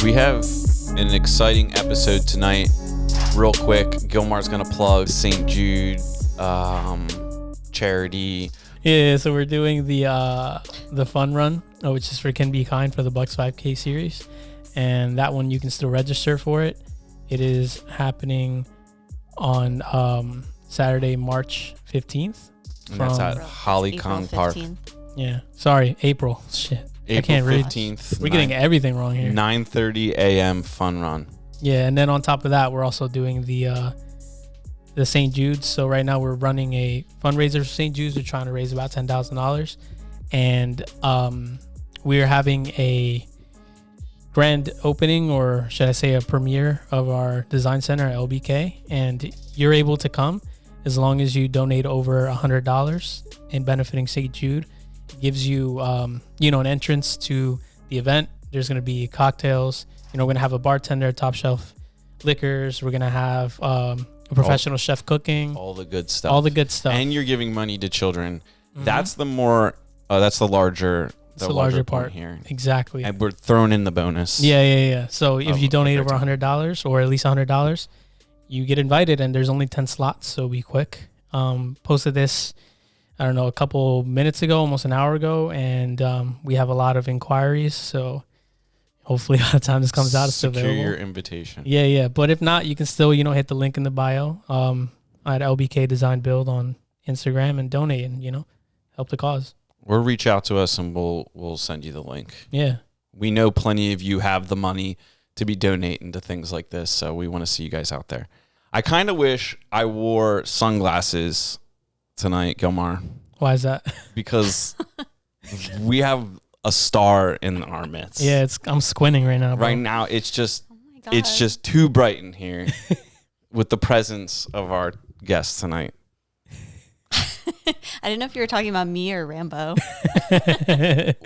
We have an exciting episode tonight. Real quick, Gilmar's going to plug St. Jude charity. Yeah, so we're doing the fun run, which is for Can Be Kind for the Bucks 5K series. And that one, you can still register for it. It is happening on Saturday, March 15th. And that's at Hollycomb Park. Yeah, sorry, April. Shit. April I can't 15th. We're getting everything wrong here. 9:30 a.m. fun run. Yeah, and then on top of that, we're also doing the St. Jude's. So right now we're running a fundraiser for St. Jude's. We're trying to raise about $10,000, and we're having a grand opening, or should I say a premiere, of our design center at LBK. And you're able to come as long as you donate over $100 in benefiting St. Jude. It gives you, an entrance to the event. There's going to be cocktails. We're going to have a bartender, top shelf liquors. We're going to have a professional chef cooking. All the good stuff. And you're giving money to children. Mm-hmm. That's the larger part here. Exactly. And we're throwing in the bonus. Yeah. So if you donate over $100 or at least $100, you get invited, and there's only 10 slots, so be quick. Posted this, I don't know, a couple minutes ago, almost an hour ago, and we have a lot of inquiries, so hopefully by the time this comes out, it's still available. Secure your invitation. Yeah. But if not, you can still, hit the link in the bio at LBK Design Build on Instagram and donate and, help the cause. Or reach out to us and we'll send you the link. Yeah. We know plenty of you have the money to be donating to things like this, so we want to see you guys out there. I kind of wish I wore sunglasses tonight, Gilmar. Why is that? Because we have a star in our midst. Yeah, I'm squinting right now, bro. Right now, it's just too bright in here with the presence of our guest tonight. I didn't know if you were talking about me or Rambo.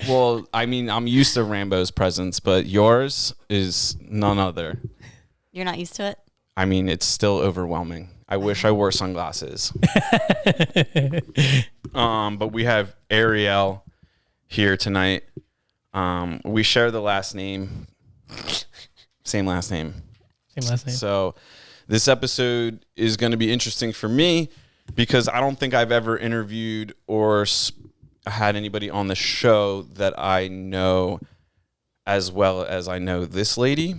Well, I mean, I'm used to Rambo's presence, but yours is none other. You're not used to it? I mean, it's still overwhelming. I wish I wore sunglasses. But we have Ariel here tonight. We share the last name. Same last name. So this episode is going to be interesting for me because I don't think I've ever interviewed or had anybody on the show that I know as well as I know this lady.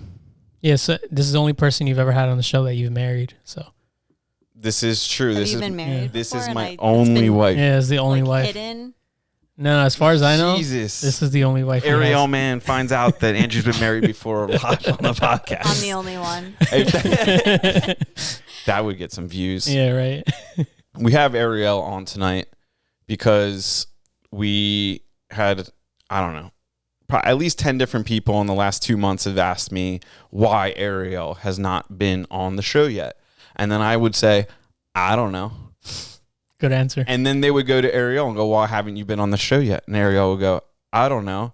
Yeah, so this is the only person you've ever had on the show that you've married. So this is true. Have you been married? This is my only wife. Yeah, it's the only wife. Hidden? No, as far as I know, Jesus. This is the only wife. Ariel Mann finds out that Andrew's been married before live on the podcast. I'm the only one. That would get some views. Yeah, right. We have Ariel on tonight because we had, I don't know, at least 10 different people in the last 2 months have asked me why Ariel has not been on the show yet. And then I would say, I don't know. Good answer. And then they would go to Ariel and go, why haven't you been on the show yet? And Ariel would go, I don't know.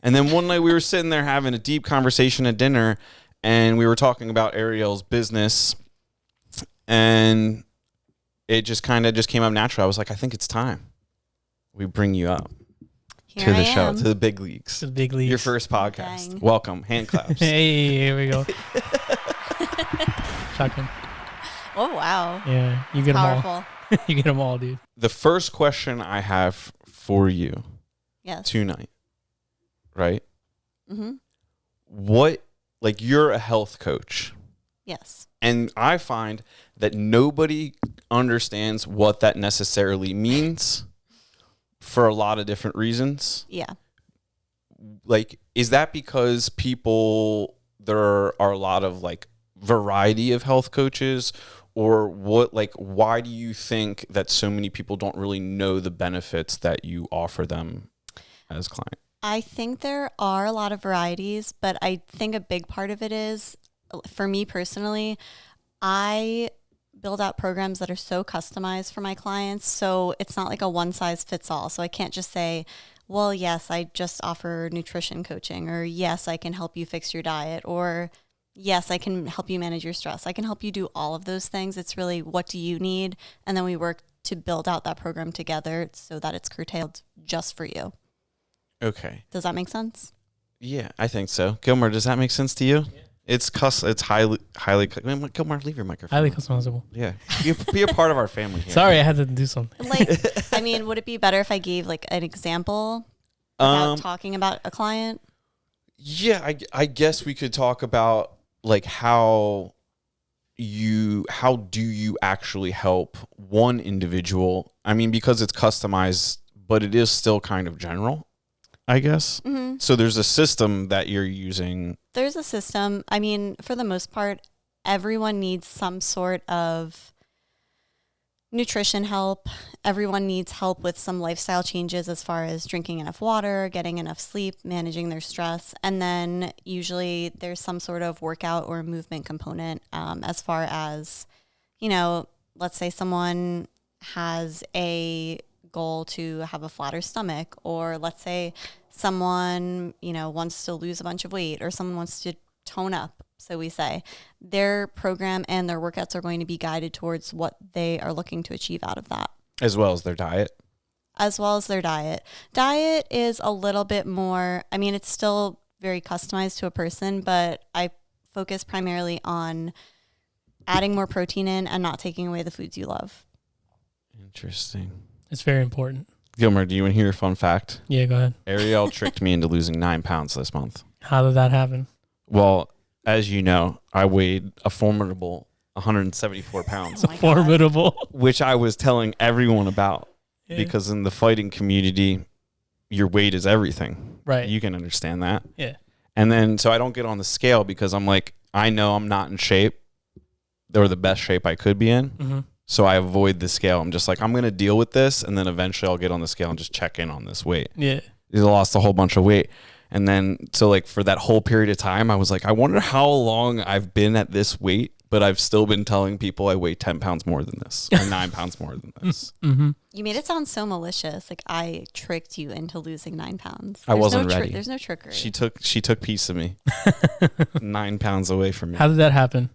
And then one night we were sitting there having a deep conversation at dinner, and we were talking about Ariel's business, and it just kind of just came up natural. I was like, I think it's time we bring you up to the show, to the big leagues. The big leagues. Your first podcast. Dang. Welcome. Hand claps. Hey, here we go. Shotgun. Oh, wow. Yeah, you get Powerful. them all. You get them all, dude. The first question I have for you tonight, right? Mm-hmm. You're a health coach. Yes. And I find that nobody understands what that necessarily means for a lot of different reasons. Yeah. Is that because there are a lot of variety of health coaches, or why do you think that so many people don't really know the benefits that you offer them as clients? I think there are a lot of varieties, but I think a big part of it is, for me personally, I build out programs that are so customized for my clients. So it's not like a one size fits all. So I can't just say, well, yes, I just offer nutrition coaching, or yes, I can help you fix your diet, or yes, I can help you manage your stress. I can help you do all of those things. It's really, what do you need? And then we work to build out that program together so that it's curtailed just for you. Okay. Does that make sense? Yeah, I think so. Gilmore, does that make sense to you? Yeah. It's highly. Gilmore, leave your microphone. Highly customizable. Yeah, be a part of our family here. Sorry, I had to do something. Like, I mean, would it be better if I gave like an example without talking about a client? Yeah, I guess we could talk about like how do you actually help one individual? I mean, because it's customized, but it is still kind of general, I guess. Mm-hmm. So there's a system that you're using. There's a system. I mean, for the most part, everyone needs some sort of nutrition help. Everyone needs help with some lifestyle changes as far as drinking enough water, getting enough sleep, managing their stress. And then usually there's some sort of workout or movement component as far as, you know, let's say someone has a goal to have a flatter stomach, or let's say someone, you know, wants to lose a bunch of weight, or someone wants to tone up. So we say their program and their workouts are going to be guided towards what they are looking to achieve out of that. As well as their diet. As well as their diet. Diet is a little bit more, I mean, it's still very customized to a person, but I focus primarily on adding more protein in and not taking away the foods you love. Interesting. It's very important. Gilmer, do you want to hear a fun fact? Yeah, go ahead. Ariel tricked me into losing 9 pounds this month. How did that happen? Well, as you know, I weighed a formidable 174 pounds. Oh formidable. Which I was telling everyone about. Yeah. Because in the fighting community, your weight is everything. Right. You can understand that. Yeah. And then, so I don't get on the scale because I'm like, I know I'm not in shape. Or the best shape I could be in. Mm-hmm. So I avoid the scale. I'm just like, I'm going to deal with this. And then eventually I'll get on the scale and just check in on this weight. Yeah. I lost a whole bunch of weight. And then, so like for that whole period of time, I was like, I wonder how long I've been at this weight, but I've still been telling people I weigh 10 pounds more than this, or 9 pounds more than this. Mm-hmm. You made it sound so malicious. Like I tricked you into losing 9 pounds. I wasn't ready. There's no trickery. She took piece of me, 9 pounds away from me. How did that happen?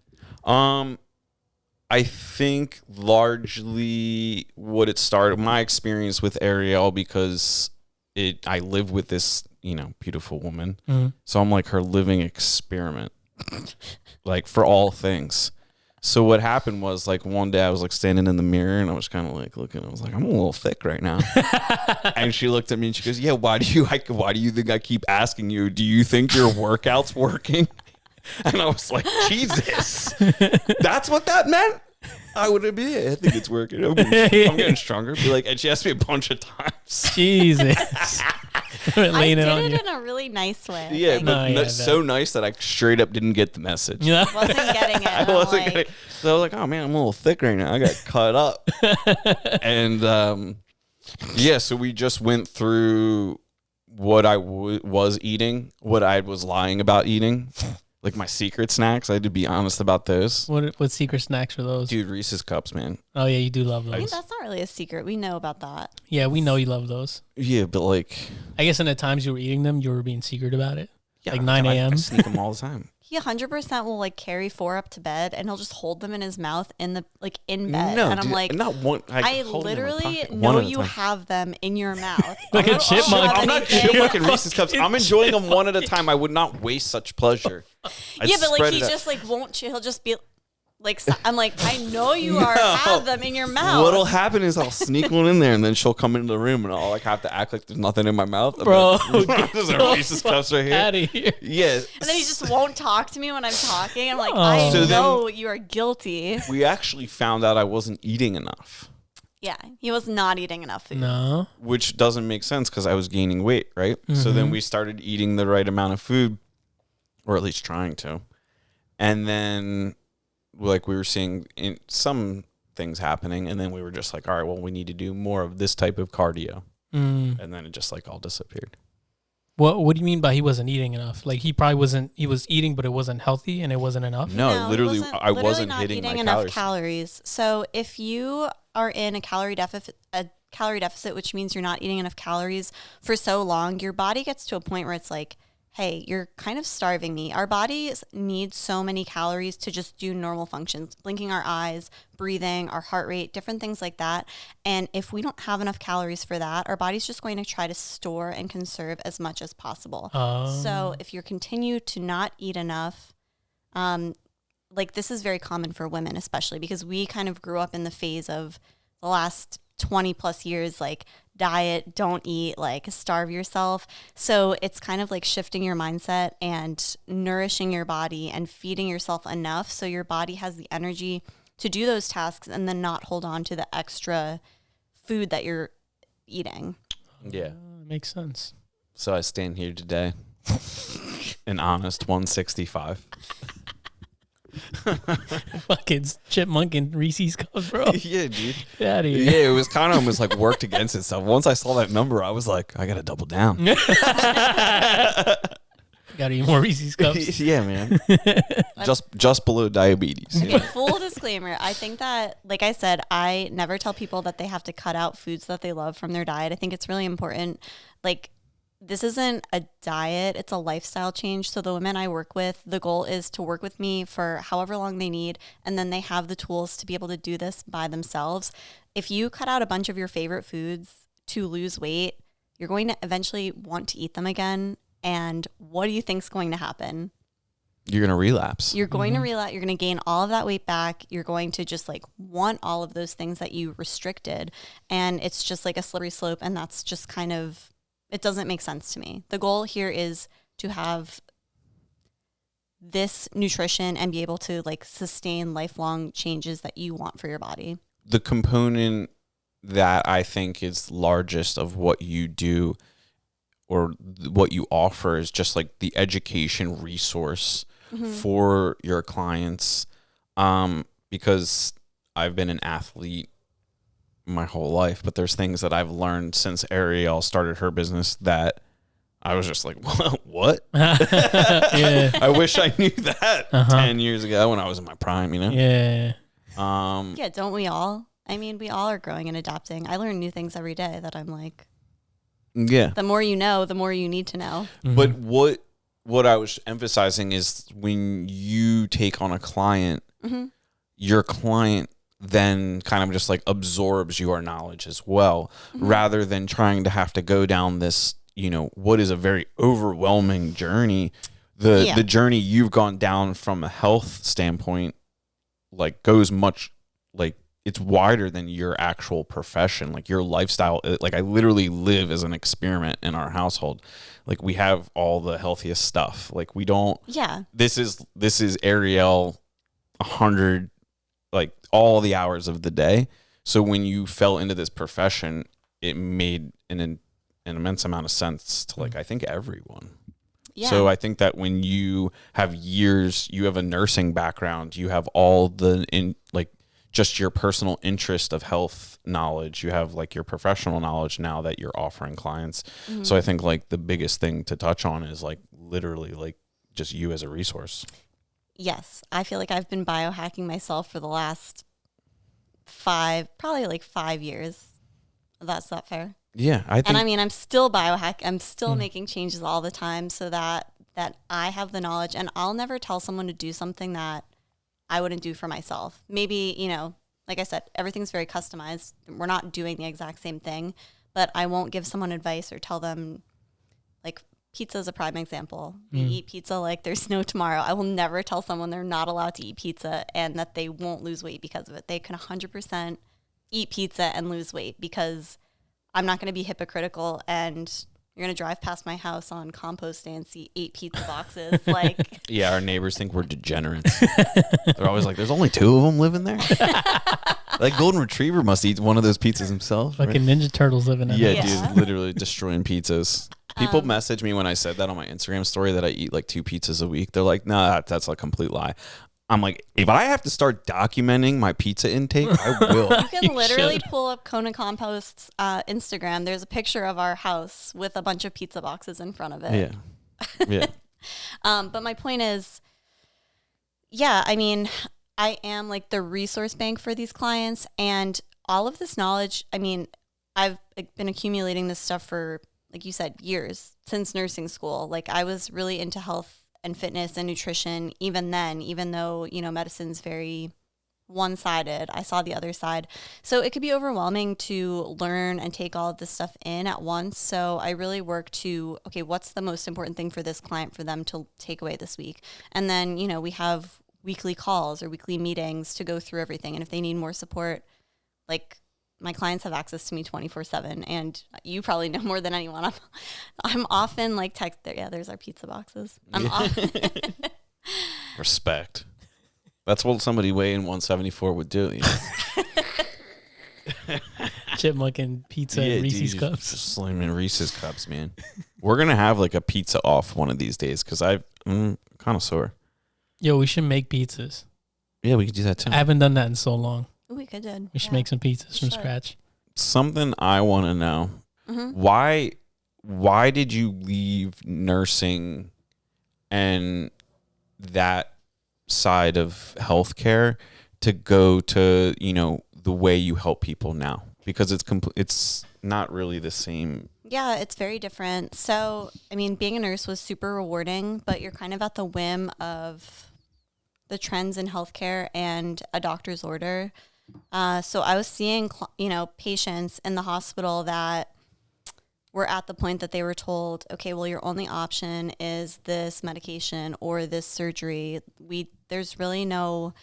I think largely what it started, my experience with Ariel, because I live with this, you know, beautiful woman. Mm-hmm. So I'm like her living experiment, like for all things. So what happened was like one day I was like standing in the mirror and I was kind of like looking, I was like, I'm a little thick right now. And she looked at me and she goes, yeah, why do you think I keep asking you, do you think your workout's working? And I was like, Jesus, that's what that meant? I would have been, I think it's working. I'm getting stronger. And she asked me a bunch of times. Jesus. I did it in a really nice way. Yeah, but so nice that I straight up didn't get the message. Yeah. Wasn't getting it. I wasn't getting it. So I was like, oh man, I'm a little thick right now. I got cut up. And yeah, so we just went through what I was eating, what I was lying about eating. Like my secret snacks, I had to be honest about those. What secret snacks are those? Dude, Reese's Cups, man. Oh, yeah, you do love those. I mean, that's not really a secret. We know about that. Yeah, we know you love those. Yeah, but like... I guess in the times you were eating them, you were being secret about it. Yeah, like 9 a.m. I sneak them all the time. He 100% will like carry 4 up to bed and he'll just hold them in his mouth in bed. No, and I'm like, not one. I literally know you have them in your mouth. Like a chipmunk. I'm not chipmunking Reese's Cups. I'm enjoying them one at a time. I would not waste such pleasure. Yeah, but like he just like won't. He'll just be like, I'm like, I know you have them in your mouth. What'll happen is I'll sneak one in there and then she'll come into the room and I'll like have to act like there's nothing in my mouth. Bro, there's a Reese's Cups right here. Out of here. Yes. And then he just won't talk to me when I'm talking. I'm like, I know you are guilty. We actually found out I wasn't eating enough. Yeah, he was not eating enough food. No. Which doesn't make sense because I was gaining weight, right? Mm-hmm. So then we started eating the right amount of food, or at least trying to. And then like we were seeing some things happening, and then we were just like, all right, well, we need to do more of this type of cardio. And then it just like all disappeared. What do you mean by he wasn't eating enough? Like he probably wasn't, he was eating, but it wasn't healthy and it wasn't enough? No, literally I wasn't hitting my enough calories. So if you are in a calorie deficit, which means you're not eating enough calories for so long, your body gets to a point where it's like, hey, you're kind of starving me. Our bodies need so many calories to just do normal functions, blinking our eyes, breathing, our heart rate, different things like that. And if we don't have enough calories for that, our body's just going to try to store and conserve as much as possible. So if you continue to not eat enough, like this is very common for women, especially because we kind of grew up in the phase of the last 20 plus years, like diet, don't eat, like starve yourself. So it's kind of like shifting your mindset and nourishing your body and feeding yourself enough so your body has the energy to do those tasks and then not hold on to the extra food that you're eating. Yeah. Makes sense. So I stand here today, an honest 165. Fucking Chipmunk and Reese's cups, bro. Yeah, dude. Get out of here. Yeah, it was kind of almost like worked against itself. Once I saw that number, I was like, I got to double down. Gotta eat more Reese's cups. Yeah, man. just below diabetes. Okay, full disclaimer. I think that, like I said, I never tell people that they have to cut out foods that they love from their diet. I think it's really important. Like, this isn't a diet, it's a lifestyle change. So the women I work with, the goal is to work with me for however long they need, and then they have the tools to be able to do this by themselves. If you cut out a bunch of your favorite foods to lose weight, you're going to eventually want to eat them again. And what do you think's going to happen? You're going to relapse. You're going to relapse. You're going to gain all of that weight back. You're going to just like want all of those things that you restricted. And it's just like a slippery slope. And that's just kind of, it doesn't make sense to me. The goal here is to have this nutrition and be able to like sustain lifelong changes that you want for your body. The component that I think is largest of what you do or what you offer is just like the education resource for your clients. Because I've been an athlete my whole life, but there's things that I've learned since Ariel started her business that I was just like, what? Yeah. I wish I knew that 10 years ago when I was in my prime, you know? Yeah. Yeah, don't we all? I mean, we all are growing and adapting. I learn new things every day that I'm like, yeah. the more you know, the more you need to know. But what I was emphasizing is when you take on a client, your client then kind of just like absorbs your knowledge as well, rather than trying to have to go down this, you know, what is a very overwhelming journey. The journey you've gone down from a health standpoint, like goes much like it's wider than your actual profession, like your lifestyle. Like I literally live as an experiment in our household. Like we have all the healthiest stuff. Like we don't, this is Ariel 100, like all the hours of the day. So when you fell into this profession, it made an immense amount of sense to like, I think everyone. Yeah. So I think that when you have years, you have a nursing background, you have all the just your personal interest of health knowledge, you have like your professional knowledge now that you're offering clients. So I think like the biggest thing to touch on is like literally like just you as a resource. Yes. I feel like I've been biohacking myself for the last 5 years. That's not fair. Yeah. I mean, I'm still I'm still making changes all the time so that I have the knowledge, and I'll never tell someone to do something that I wouldn't do for myself. Maybe, you know, like I said, everything's very customized. We're not doing the exact same thing, but I won't give someone advice or tell them, like, pizza is a prime example. We eat pizza like there's no tomorrow. I will never tell someone they're not allowed to eat pizza and that they won't lose weight because of it. They can 100% eat pizza and lose weight, because I'm not going to be hypocritical and you're going to drive past my house on compost day and see 8 pizza boxes. Like, yeah, our neighbors think we're degenerates. They're always like, there's only 2 of them living there. Like golden retriever must eat one of those pizzas himself. Fucking right? Ninja Turtles living in there. Yeah, dude, literally destroying pizzas. People message me when I said that on my Instagram story that I eat like 2 pizzas a week. They're like, nah, that's a complete lie. I'm like, if I have to start documenting my pizza intake, I will. You can literally pull up Kona Compost's Instagram. There's a picture of our house with a bunch of pizza boxes in front of it. Yeah. But my point is, yeah, I mean, I am like the resource bank for these clients, and all of this knowledge, I mean, I've been accumulating this stuff for like you said, years since nursing school. Like I was really into health and fitness and nutrition even then, even though, medicine's very one-sided. I saw the other side. So it could be overwhelming to learn and take all of this stuff in at once. So I really work to, okay, what's the most important thing for this client for them to take away this week? And then, we have weekly calls or weekly meetings to go through everything. And if they need more support, like my clients have access to me 24/7, and you probably know more than anyone. I'm often like text there. Yeah, there's our pizza boxes. Respect. That's what somebody weighing 174 would do. Chipmunk and pizza and Reese's cups. Just slamming Reese's cups, man. We're gonna have like a pizza off one of these days because I'm kind of sore. Yo, we should make pizzas. Yeah, we could do that too. I haven't done that in so long. We could do. We should make some pizzas from scratch. Something I want to know: why did you leave nursing and that side of healthcare to go to the way you help people now? Because it's not really the same. Yeah, it's very different. So, I mean, being a nurse was super rewarding, but you're kind of at the whim of the trends in healthcare and a doctor's order. So I was seeing, patients in the hospital that were at the point that they were told, okay, well, your only option is this medication or this surgery. There's really no,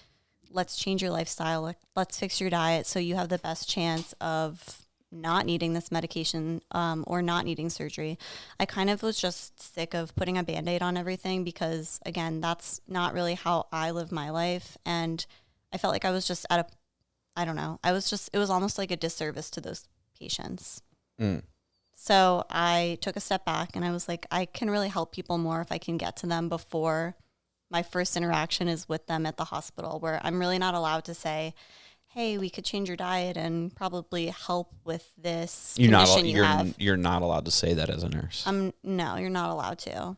let's change your lifestyle. Let's fix your diet so you have the best chance of not needing this medication or not needing surgery. I kind of was just sick of putting a Band-Aid on everything because, again, that's not really how I live my life. And I felt like I was just it was almost like a disservice to those patients. So I took a step back and I was like, I can really help people more if I can get to them before my first interaction is with them at the hospital, where I'm really not allowed to say, hey, we could change your diet and probably help with this condition you have. You're not allowed to say that as a nurse. No, you're not allowed to.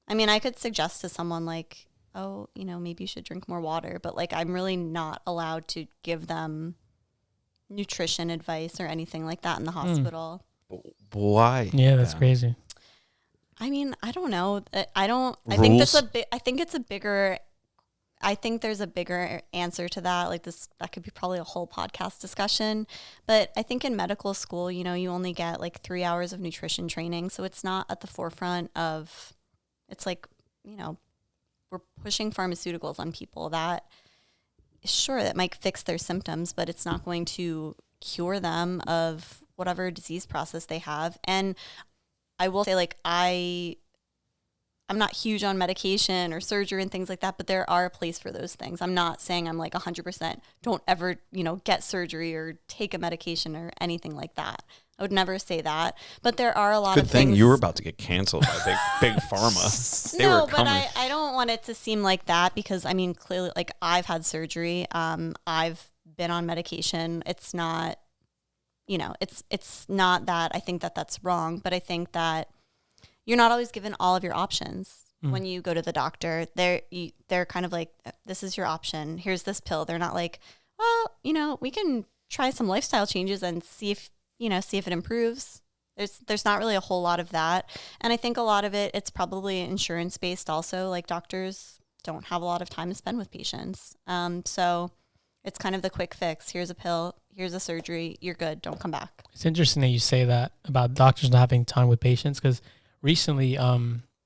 I mean, I could suggest to someone like, oh, maybe you should drink more water, but like I'm really not allowed to give them nutrition advice or anything like that in the hospital. Why? Yeah, that's crazy. I mean, I don't know. I think there's a bigger answer to that. Like that could be probably a whole podcast discussion. But I think in medical school, you only get like 3 hours of nutrition training. So it's not at the forefront of, it's like, we're pushing pharmaceuticals on people that might fix their symptoms, but it's not going to cure them of whatever disease process they have. And I will say, like, I'm not huge on medication or surgery and things like that, but there are a place for those things. I'm not saying I'm like 100% don't ever, get surgery or take a medication or anything like that. I would never say that, but there are a lot of things. Good thing you were about to get canceled by big pharma. No, but I don't want it to seem like that because, I mean, clearly, like, I've had surgery. I've been on medication. It's not, it's not that I think that that's wrong, but I think that you're not always given all of your options when you go to the doctor. They're kind of like, this is your option. Here's this pill. They're not like, well, we can try some lifestyle changes and see if it improves. There's not really a whole lot of that. And I think a lot of it's probably insurance based also. Like doctors don't have a lot of time to spend with patients. So it's kind of the quick fix. Here's a pill. Here's a surgery. You're good. Don't come back. It's interesting that you say that about doctors not having time with patients because recently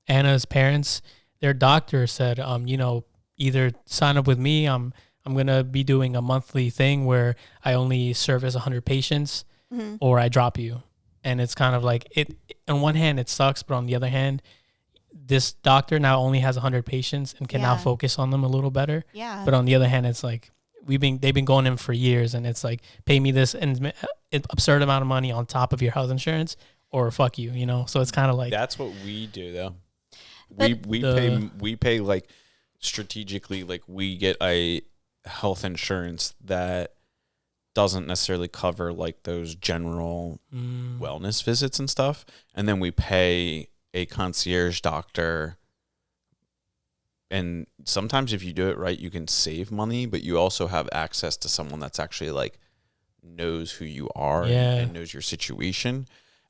Anna's parents, their doctor said, either sign up with me. I'm going to be doing a monthly thing where I only service 100 patients or I drop you. And it's kind of like it. On one hand, it sucks, but on the other hand, this doctor now only has 100 patients and can now focus on them a little better. Yeah. But on the other hand, it's like they've been going in for years, and it's like pay me this absurd amount of money on top of your health insurance, or fuck you, So it's kind of like that's what we do though. But we pay like strategically, like we get a health insurance that doesn't necessarily cover like those general wellness visits and stuff. And then we pay a concierge doctor. And sometimes if you do it right, you can save money, but you also have access to someone that's actually like knows who you are and knows your situation.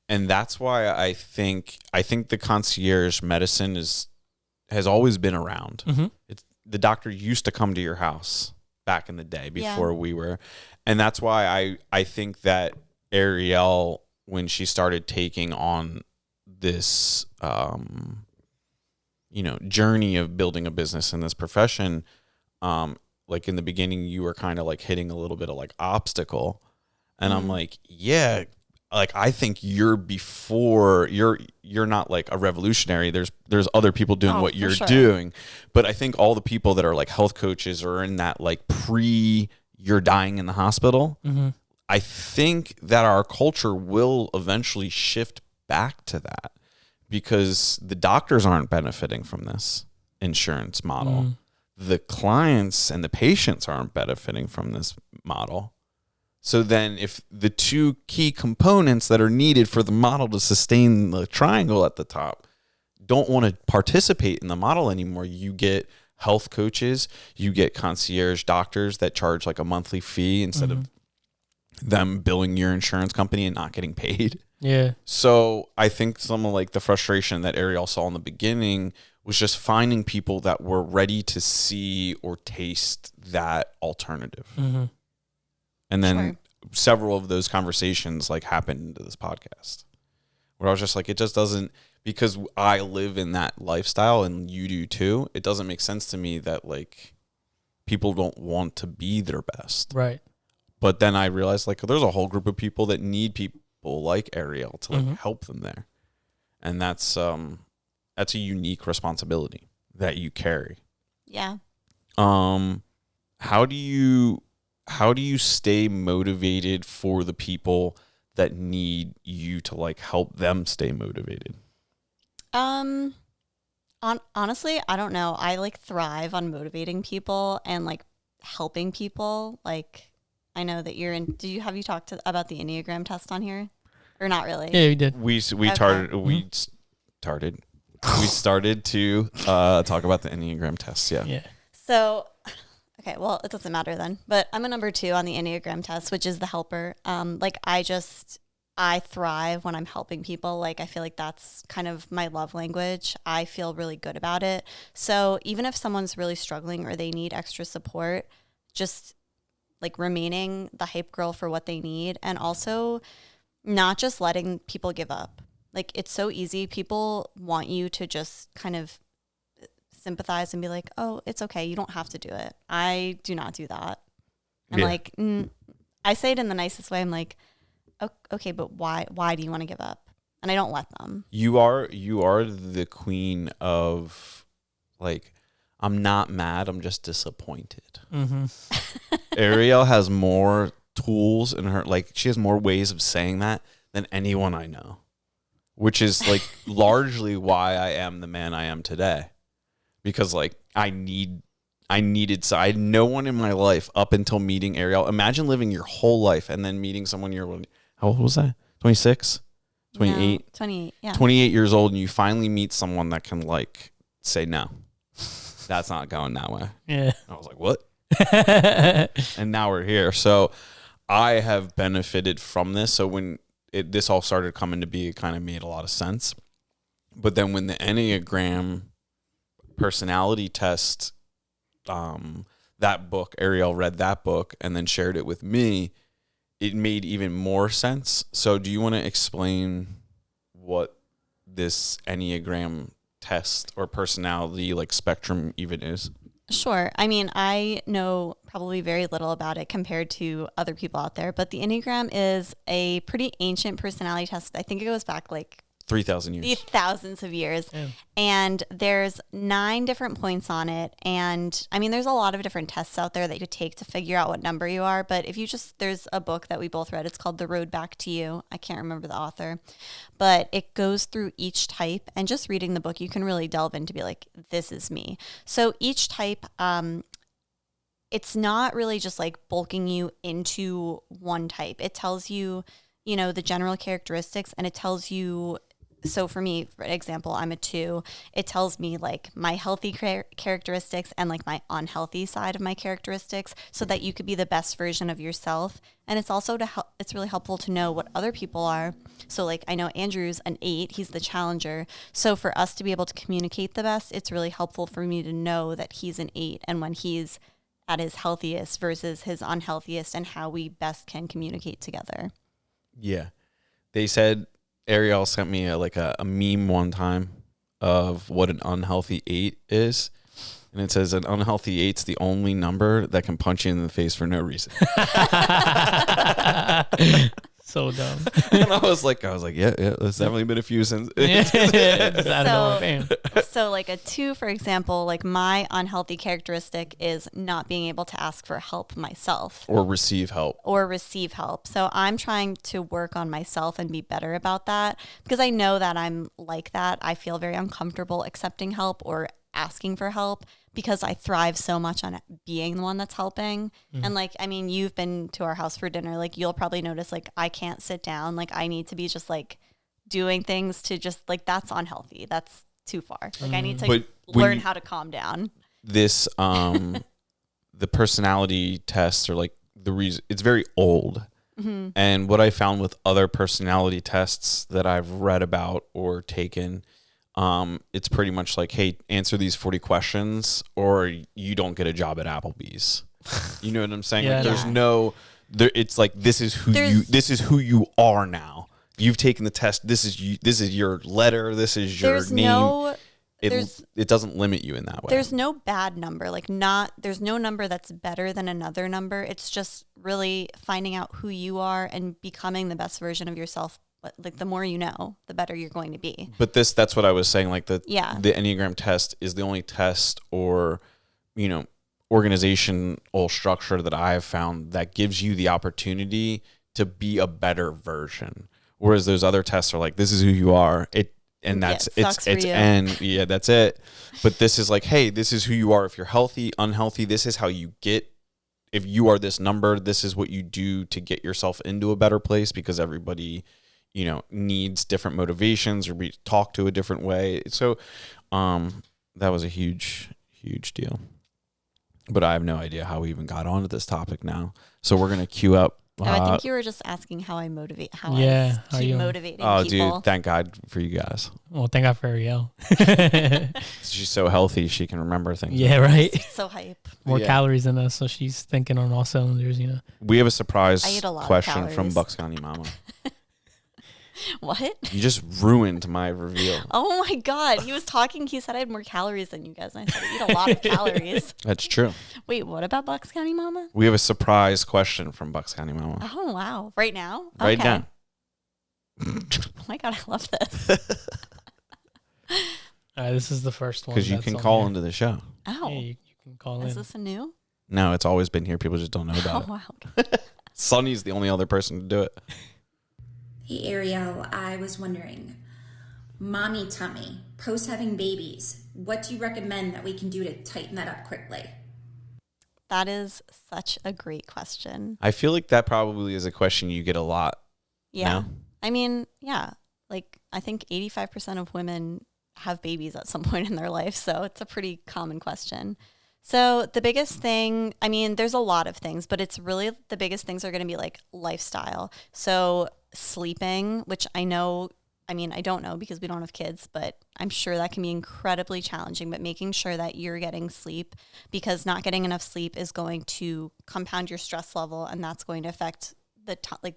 And that's why I think the concierge medicine has always been around. Mm-hmm. The doctor used to come to your house back in the day before we were. And that's why I think that Ariel, when she started taking on this, journey of building a business in this profession, like in the beginning, you were kind of like hitting a little bit of like obstacle. And I'm like, yeah, like I think you're not like a revolutionary. There's other people doing what you're doing. But I think all the people that are like health coaches are in that like you're dying in the hospital. Mm-hmm. I think that our culture will eventually shift back to that because the doctors aren't benefiting from this insurance model. The clients and the patients aren't benefiting from this model. So then if the two key components that are needed for the model to sustain the triangle at the top don't want to participate in the model anymore, you get health coaches, you get concierge doctors that charge like a monthly fee instead of them billing your insurance company and not getting paid. Yeah. So I think some of like the frustration that Ariel saw in the beginning was just finding people that were ready to see or taste that alternative. Mm-hmm. And then several of those conversations like happened into this podcast where I was just like, it just doesn't, because I live in that lifestyle and you do too. It doesn't make sense to me that like people don't want to be their best. Right. But then I realized like there's a whole group of people that need people like Ariel to like help them there. And that's a unique responsibility that you carry. Yeah. How do you stay motivated for the people that need you to like help them stay motivated? Honestly, I don't know. I like thrive on motivating people and like helping people. Like I know that you're in. Have you talked about the Enneagram test on here, or not really? Yeah, we did. We started to talk about the Enneagram test. Yeah. Yeah. So, okay, well, it doesn't matter then. But I'm a number 2 on the Enneagram test, which is the helper. Like I thrive when I'm helping people. Like I feel like that's kind of my love language. I feel really good about it. So even if someone's really struggling or they need extra support, just like remaining the hype girl for what they need, and also not just letting people give up. Like it's so easy. People want you to just kind of sympathize and be like, oh, it's okay. You don't have to do it. I do not do that. I'm like, I say it in the nicest way. I'm like, okay, but why do you want to give up? And I don't let them. You are the queen of like, I'm not mad. I'm just disappointed. Mm-hmm. Ariel has more tools in her, like she has more ways of saying that than anyone I know, which is like largely why I am the man I am today. Because like I had no one in my life up until meeting Ariel. Imagine living your whole life and then meeting someone how old was that? 26? 28? No, 28, yeah. 28 years old, and you finally meet someone that can like say no. That's not going that way. Yeah. I was like, what? And now we're here. So I have benefited from this. So when this all started coming to be, it kind of made a lot of sense. But then when the Enneagram personality test, that book, Ariel read that book and then shared it with me, it made even more sense. So do you want to explain what this Enneagram test or personality like spectrum even is? Sure. I mean, I know probably very little about it compared to other people out there, but the Enneagram is a pretty ancient personality test. I think it goes back like 3,000 years. Thousands of years. Yeah. And there's 9 different points on it. And I mean, there's a lot of different tests out there that you could take to figure out what number you are. But if you there's a book that we both read. It's called The Road Back to You. I can't remember the author, but it goes through each type. And just reading the book, you can really delve into be like, this is me. So each type, it's not really just like bulking you into one type. It tells you, the general characteristics, and it tells you so for me, for example, I'm a 2. It tells me like my healthy characteristics and like my unhealthy side of my characteristics, so that you could be the best version of yourself. And it's also it's really helpful to know what other people are. So like I know Andrew's an 8, he's the challenger. So for us to be able to communicate the best, it's really helpful for me to know that he's an 8 and when he's at his healthiest versus his unhealthiest, and how we best can communicate together. Yeah. They said, Ariel sent me a meme one time of what an unhealthy 8 is. And it says an unhealthy 8's the only number that can punch you in the face for no reason. So dumb. And I was like, yeah, there's definitely been a few since. So like a 2, for example, like my unhealthy characteristic is not being able to ask for help myself. Or receive help. So I'm trying to work on myself and be better about that, because I know that I'm like that. I feel very uncomfortable accepting help or asking for help, because I thrive so much on being the one that's helping. And like, I mean, you've been to our house for dinner, like you'll probably notice like I can't sit down, like I need to be just like doing things to just like, that's unhealthy. That's too far. Like I need to learn how to calm down. This, the personality tests are like the reason, it's very old. And what I found with other personality tests that I've read about or taken, it's pretty much like, hey, answer these 40 questions or you don't get a job at Applebee's. You know what I'm saying? Yeah. Like it's like, this is who you are now. You've taken the test. This is your letter. This is your name. It doesn't limit you in that way. There's no bad number. There's no number that's better than another number. It's just really finding out who you are and becoming the best version of yourself. Like the more you know, the better you're going to be. But that's what I was saying. Like the Enneagram test is the only test or, organizational structure that I have found that gives you the opportunity to be a better version. Whereas those other tests are like, this is who you are. That's it. But this is like, hey, this is who you are. If you're healthy, unhealthy, this is how you get. If you are this number, this is what you do to get yourself into a better place, because everybody, needs different motivations or be talked to a different way. So, that was a huge, huge deal. But I have no idea how we even got onto this topic now. So we're gonna queue up. I think you were just asking how I motivate. I keep motivating people. Oh, dude! Thank God for you guys. Well, thank God for Ariel. She's so healthy; she can remember things. Yeah, right. So hype. More calories than us, so she's thinking on all cylinders. We have a surprise question of from Bucks County Mama. What? You just ruined my reveal. Oh my God. He was talking. He said I had more calories than you guys. And I said I eat a lot of calories. That's true. Wait, what about Bucks County Mama? We have a surprise question from Bucks County Mama. Oh, wow. Right now? Right now. Oh my God. I love this. All right, this is the first one. Because you can call into the show. Oh. Yeah, you can call in. Is this a new? No, it's always been here. People just don't know about it. Wow. Sonny's the only other person to do it. Hey Ariel, I was wondering, mommy tummy, post having babies, what do you recommend that we can do to tighten that up quickly? That is such a great question. I feel like that probably is a question you get a lot. Yeah. No? I mean, yeah. Like, I think 85% of women have babies at some point in their life. So it's a pretty common question. So the biggest thing, I mean, there's a lot of things, but it's really the biggest things are going to be like lifestyle. So sleeping, which I don't know because we don't have kids, but I'm sure that can be incredibly challenging, but making sure that you're getting sleep, because not getting enough sleep is going to compound your stress level, and that's going to affect the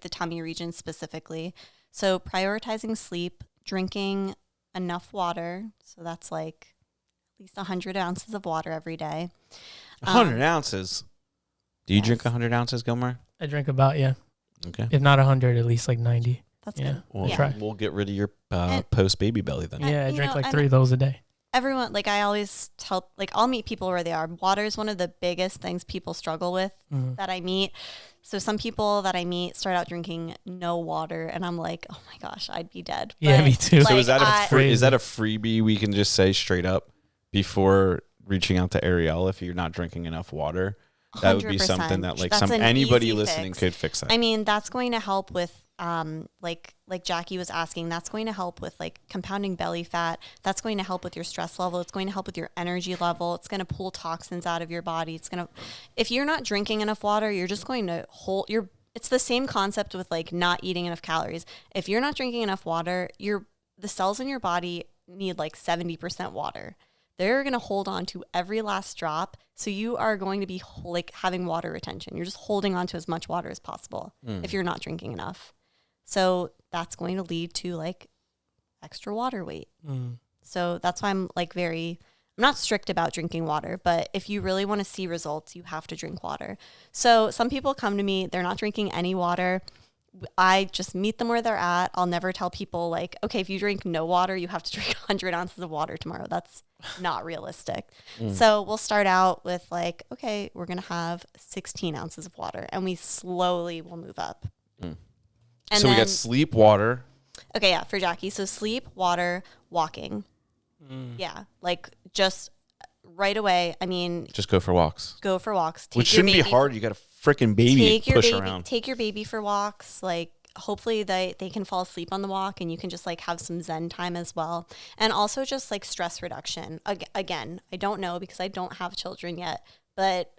tummy region specifically. So prioritizing sleep, drinking enough water. So that's like at least 100 ounces of water every day. 100 ounces? Do you drink 100 ounces, Gilmar? I drink about, Okay. if not 100, at least like 90. That's good. We'll get rid of your post-baby belly then. Yeah, I drink like 3 of those a day. Everyone, like I always tell, like I'll meet people where they are. Water is one of the biggest things people struggle with that I meet. So some people that I meet start out drinking no water, and I'm like, oh my gosh, I'd be dead. Yeah, me too. So is that a freebie we can just say straight up before reaching out to Ariel if you're not drinking enough water? That would be something that like anybody listening could fix that. I mean, that's going to help with like Jackie was asking, that's going to help with like compounding belly fat. That's going to help with your stress level. It's going to help with your energy level. It's going to pull toxins out of your body. If you're not drinking enough water, you're just going to it's the same concept with like not eating enough calories. If you're not drinking enough water, the cells in your body need like 70% water. They're going to hold on to every last drop. So you are going to be like having water retention. You're just holding on to as much water as possible if you're not drinking enough. So that's going to lead to like extra water weight. So that's why I'm like I'm not strict about drinking water, but if you really want to see results, you have to drink water. So some people come to me, they're not drinking any water. I just meet them where they're at. I'll never tell people like, okay, if you drink no water, you have to drink 100 ounces of water tomorrow. That's not realistic. So we'll start out with like, okay, we're going to have 16 ounces of water, and we slowly will move up. And so we got sleep, water. Okay, yeah, for Jackie. So sleep, water, walking. Yeah, like just right away. I mean, just go for walks. Go for walks. Which shouldn't be hard. You got a freaking baby to push around. Take your baby for walks. Like hopefully they can fall asleep on the walk, and you can just like have some zen time as well. And also just like stress reduction. Again, I don't know because I don't have children yet, but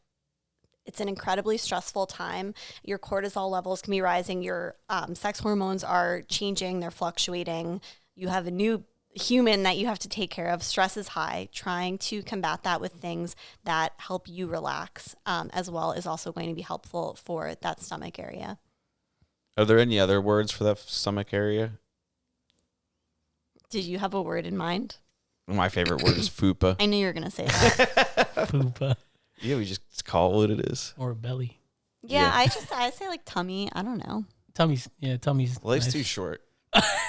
it's an incredibly stressful time. Your cortisol levels can be rising. Your sex hormones are changing. They're fluctuating. You have a new human that you have to take care of. Stress is high. Trying to combat that with things that help you relax as well is also going to be helpful for that stomach area. Are there any other words for that stomach area? Did you have a word in mind? My favorite word is fupa. I knew you were going to say that. Fupa. Yeah, we just call it what it is. Or belly. Yeah, I say like tummy. I don't know. Tummy's. Life's nice. too short.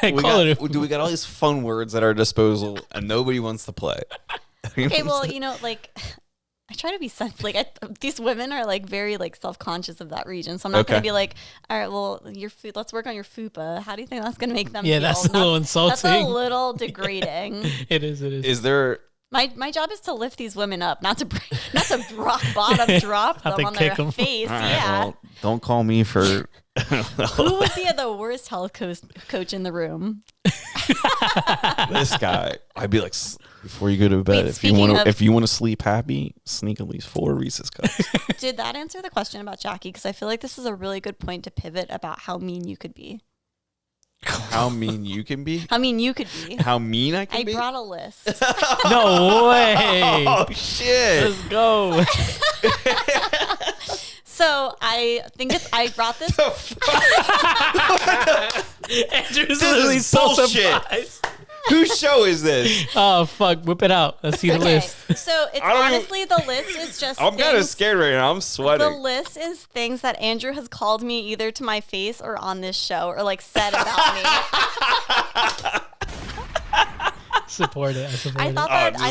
We got all these fun words at our disposal, and nobody wants to play. Okay, well, like I try to be these women are like very like self-conscious of that region, so I'm not going to be like, all right, well, your food. Let's work on your fupa. How do you think that's going to make them? Yeah, feel? that's a little insulting. That's a little degrading. It is. Is there? My job is to lift these women up, not to rock bottom drop them on their face. Right, yeah. well, don't call me for. Who would be the worst health coach in the room? This guy. I'd be like, before you go to bed, if you want to sleep happy, sneak at least 4 Reese's cups. Did that answer the question about Jackie? Because I feel like this is a really good point to pivot about how mean you could be. How mean you can be? How mean you could be? How mean I can be? I brought a list. No way. Oh, shit. Let's go. So I think I brought this. Andrew's literally so surprised. Whose show is this? Oh, fuck. Whip it out. Let's see the list. So it's honestly, the list is just I'm kind of scared right now. I'm sweating. The list is things that Andrew has called me either to my face or on this show or like said about me. Support it. I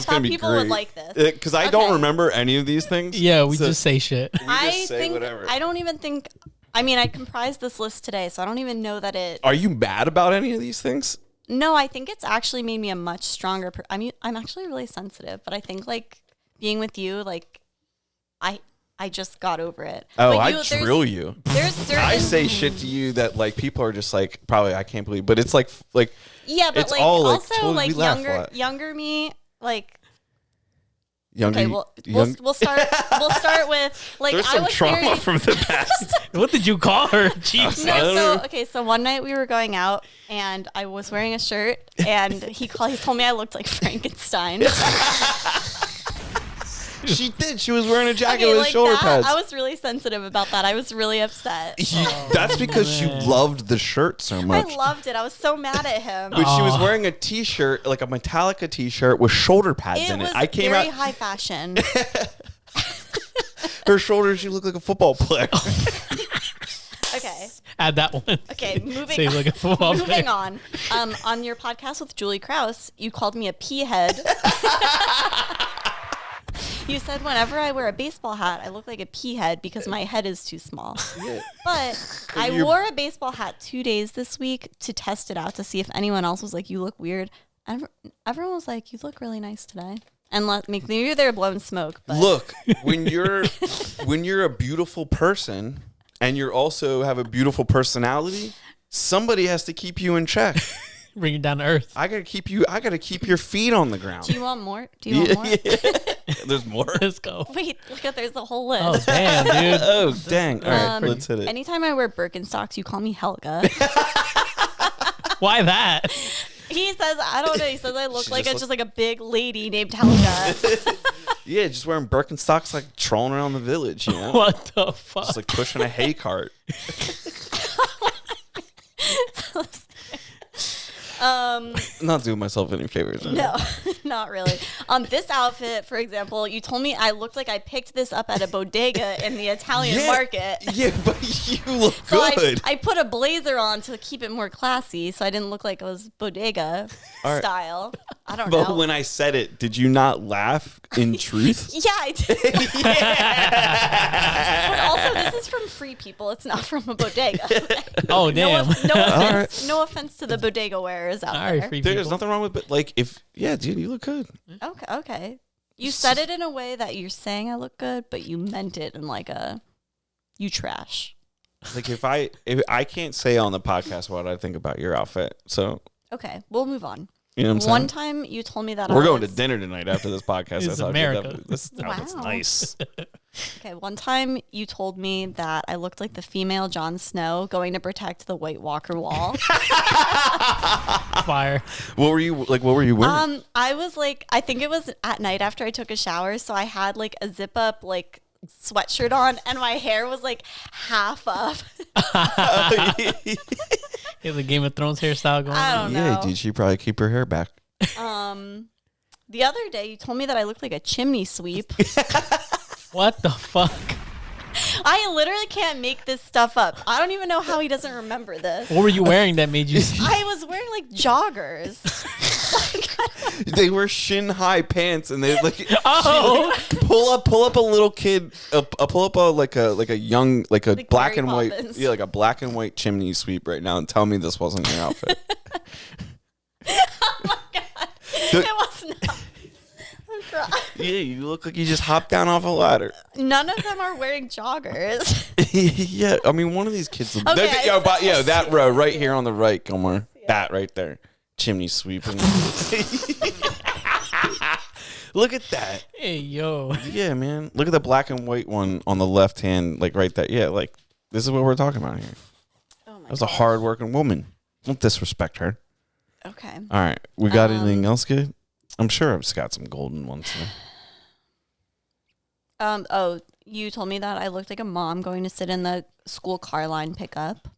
thought people would like this. Because I don't remember any of these things. Yeah, we just say shit. Whatever. I don't even think... I mean, I comprised this list today, so I don't even know that it... Are you mad about any of these things? No, I think it's actually made me a much stronger... I'm actually really sensitive, but I think, like, being with you, like, I just got over it. Oh, but I drill you. There's certain... I say shit to you that, like, people are just like, probably, I can't believe, but it's like... Yeah, but, it's like, all, also, totally like, younger me, like... Younger, okay, we'll start with like there's some trauma from the past. What did you call her? Jeez. No, so one night we were going out and I was wearing a shirt and he told me I looked like Frankenstein. She did. She was wearing a jacket with shoulder pads. I was really sensitive about that. I was really upset. That's because you loved the shirt so much. I loved it. I was so mad at him. But she was wearing a t-shirt, like a Metallica t-shirt with shoulder pads in it. I came very high fashion. Her shoulders, she looked like a football player. Okay. Add that one. Okay, moving on. On your podcast with Julie Krause, you called me a pea head. You said whenever I wear a baseball hat, I look like a pea head because my head is too small. Yeah. But I wore a baseball hat 2 days this week to test it out to see if anyone else was like, you look weird. Everyone was like, you look really nice today. And maybe they're blowing smoke. But. Look, when you're a beautiful person and you also have a beautiful personality, somebody has to keep you in check. Bring it down to earth. I gotta keep your feet on the ground. Do you want more? Yeah. There's more. Let's go. Wait, look at there's a whole list. Oh damn, dude. Oh dang! All right, let's hit it. Anytime I wear Birkenstocks, you call me Helga. Why that? He says, I don't know. He says I look She like just just like a big lady named Helga. Yeah, just wearing Birkenstocks, like trolling around the village. You know, What the fuck? just like pushing a hay cart. Not doing myself any favors. No, not really. This outfit, for example, you told me I looked like I picked this up at a bodega in the Italian market. Yeah, but you look So good. I put a blazer on to keep it more classy, so I didn't look like it was bodega right. style. I don't But know. when I said it, did you not laugh in truth? Yeah, I did. But also, this is from Free People. It's not from a bodega. Oh damn. No offense to the bodega wearers out Sorry, there. free There's people. nothing wrong with it. Like, dude, you look good. Okay. You said it in a way that you're saying I look good, but you meant it in like you trash. Like, if I can't say on the podcast what I think about your outfit, so Okay, we'll move on. you know what I'm saying? One time you told me that We're going to dinner tonight after this podcast. It's That's how America. good this outfit's Wow. nice. Okay, one time you told me that I looked like the female Jon Snow going to protect the White Walker Wall. Fire. What were you wearing? I was like, I think it was at night after I took a shower, so I had like a zip up like sweatshirt on, and my hair was like half up. Yeah, the Game of Thrones hairstyle going I on. don't Yeah, know. dude, she probably keep her hair back. The other day you told me that I looked like a chimney sweep. What the fuck? I literally can't make this stuff up. I don't even know how he doesn't remember this. What were you wearing that made you see? I was wearing like joggers. They wear shin high pants, and they like Oh, pull up a little kid, pull up a young black Mary and white, Poppins. like a black and white chimney sweep right now, and tell me this wasn't your outfit. It was not. I'm crying. Yeah, you look like you just hopped down off a ladder. None of them are wearing joggers. Yeah, I mean, one of these kids. Okay, That row right here on the right, Gilmore. That right there, chimney sweeping. Look at that. hey yo. Yeah, man. Look at the black and white one on the left hand, like right there. Yeah, like this is what we're talking about here. Oh my That was a hard-working woman. Don't disrespect her. Okay. All right, we got anything else good? I'm sure I've got some golden ones. Oh, you told me that I looked like a mom going to sit in the school car line pickup.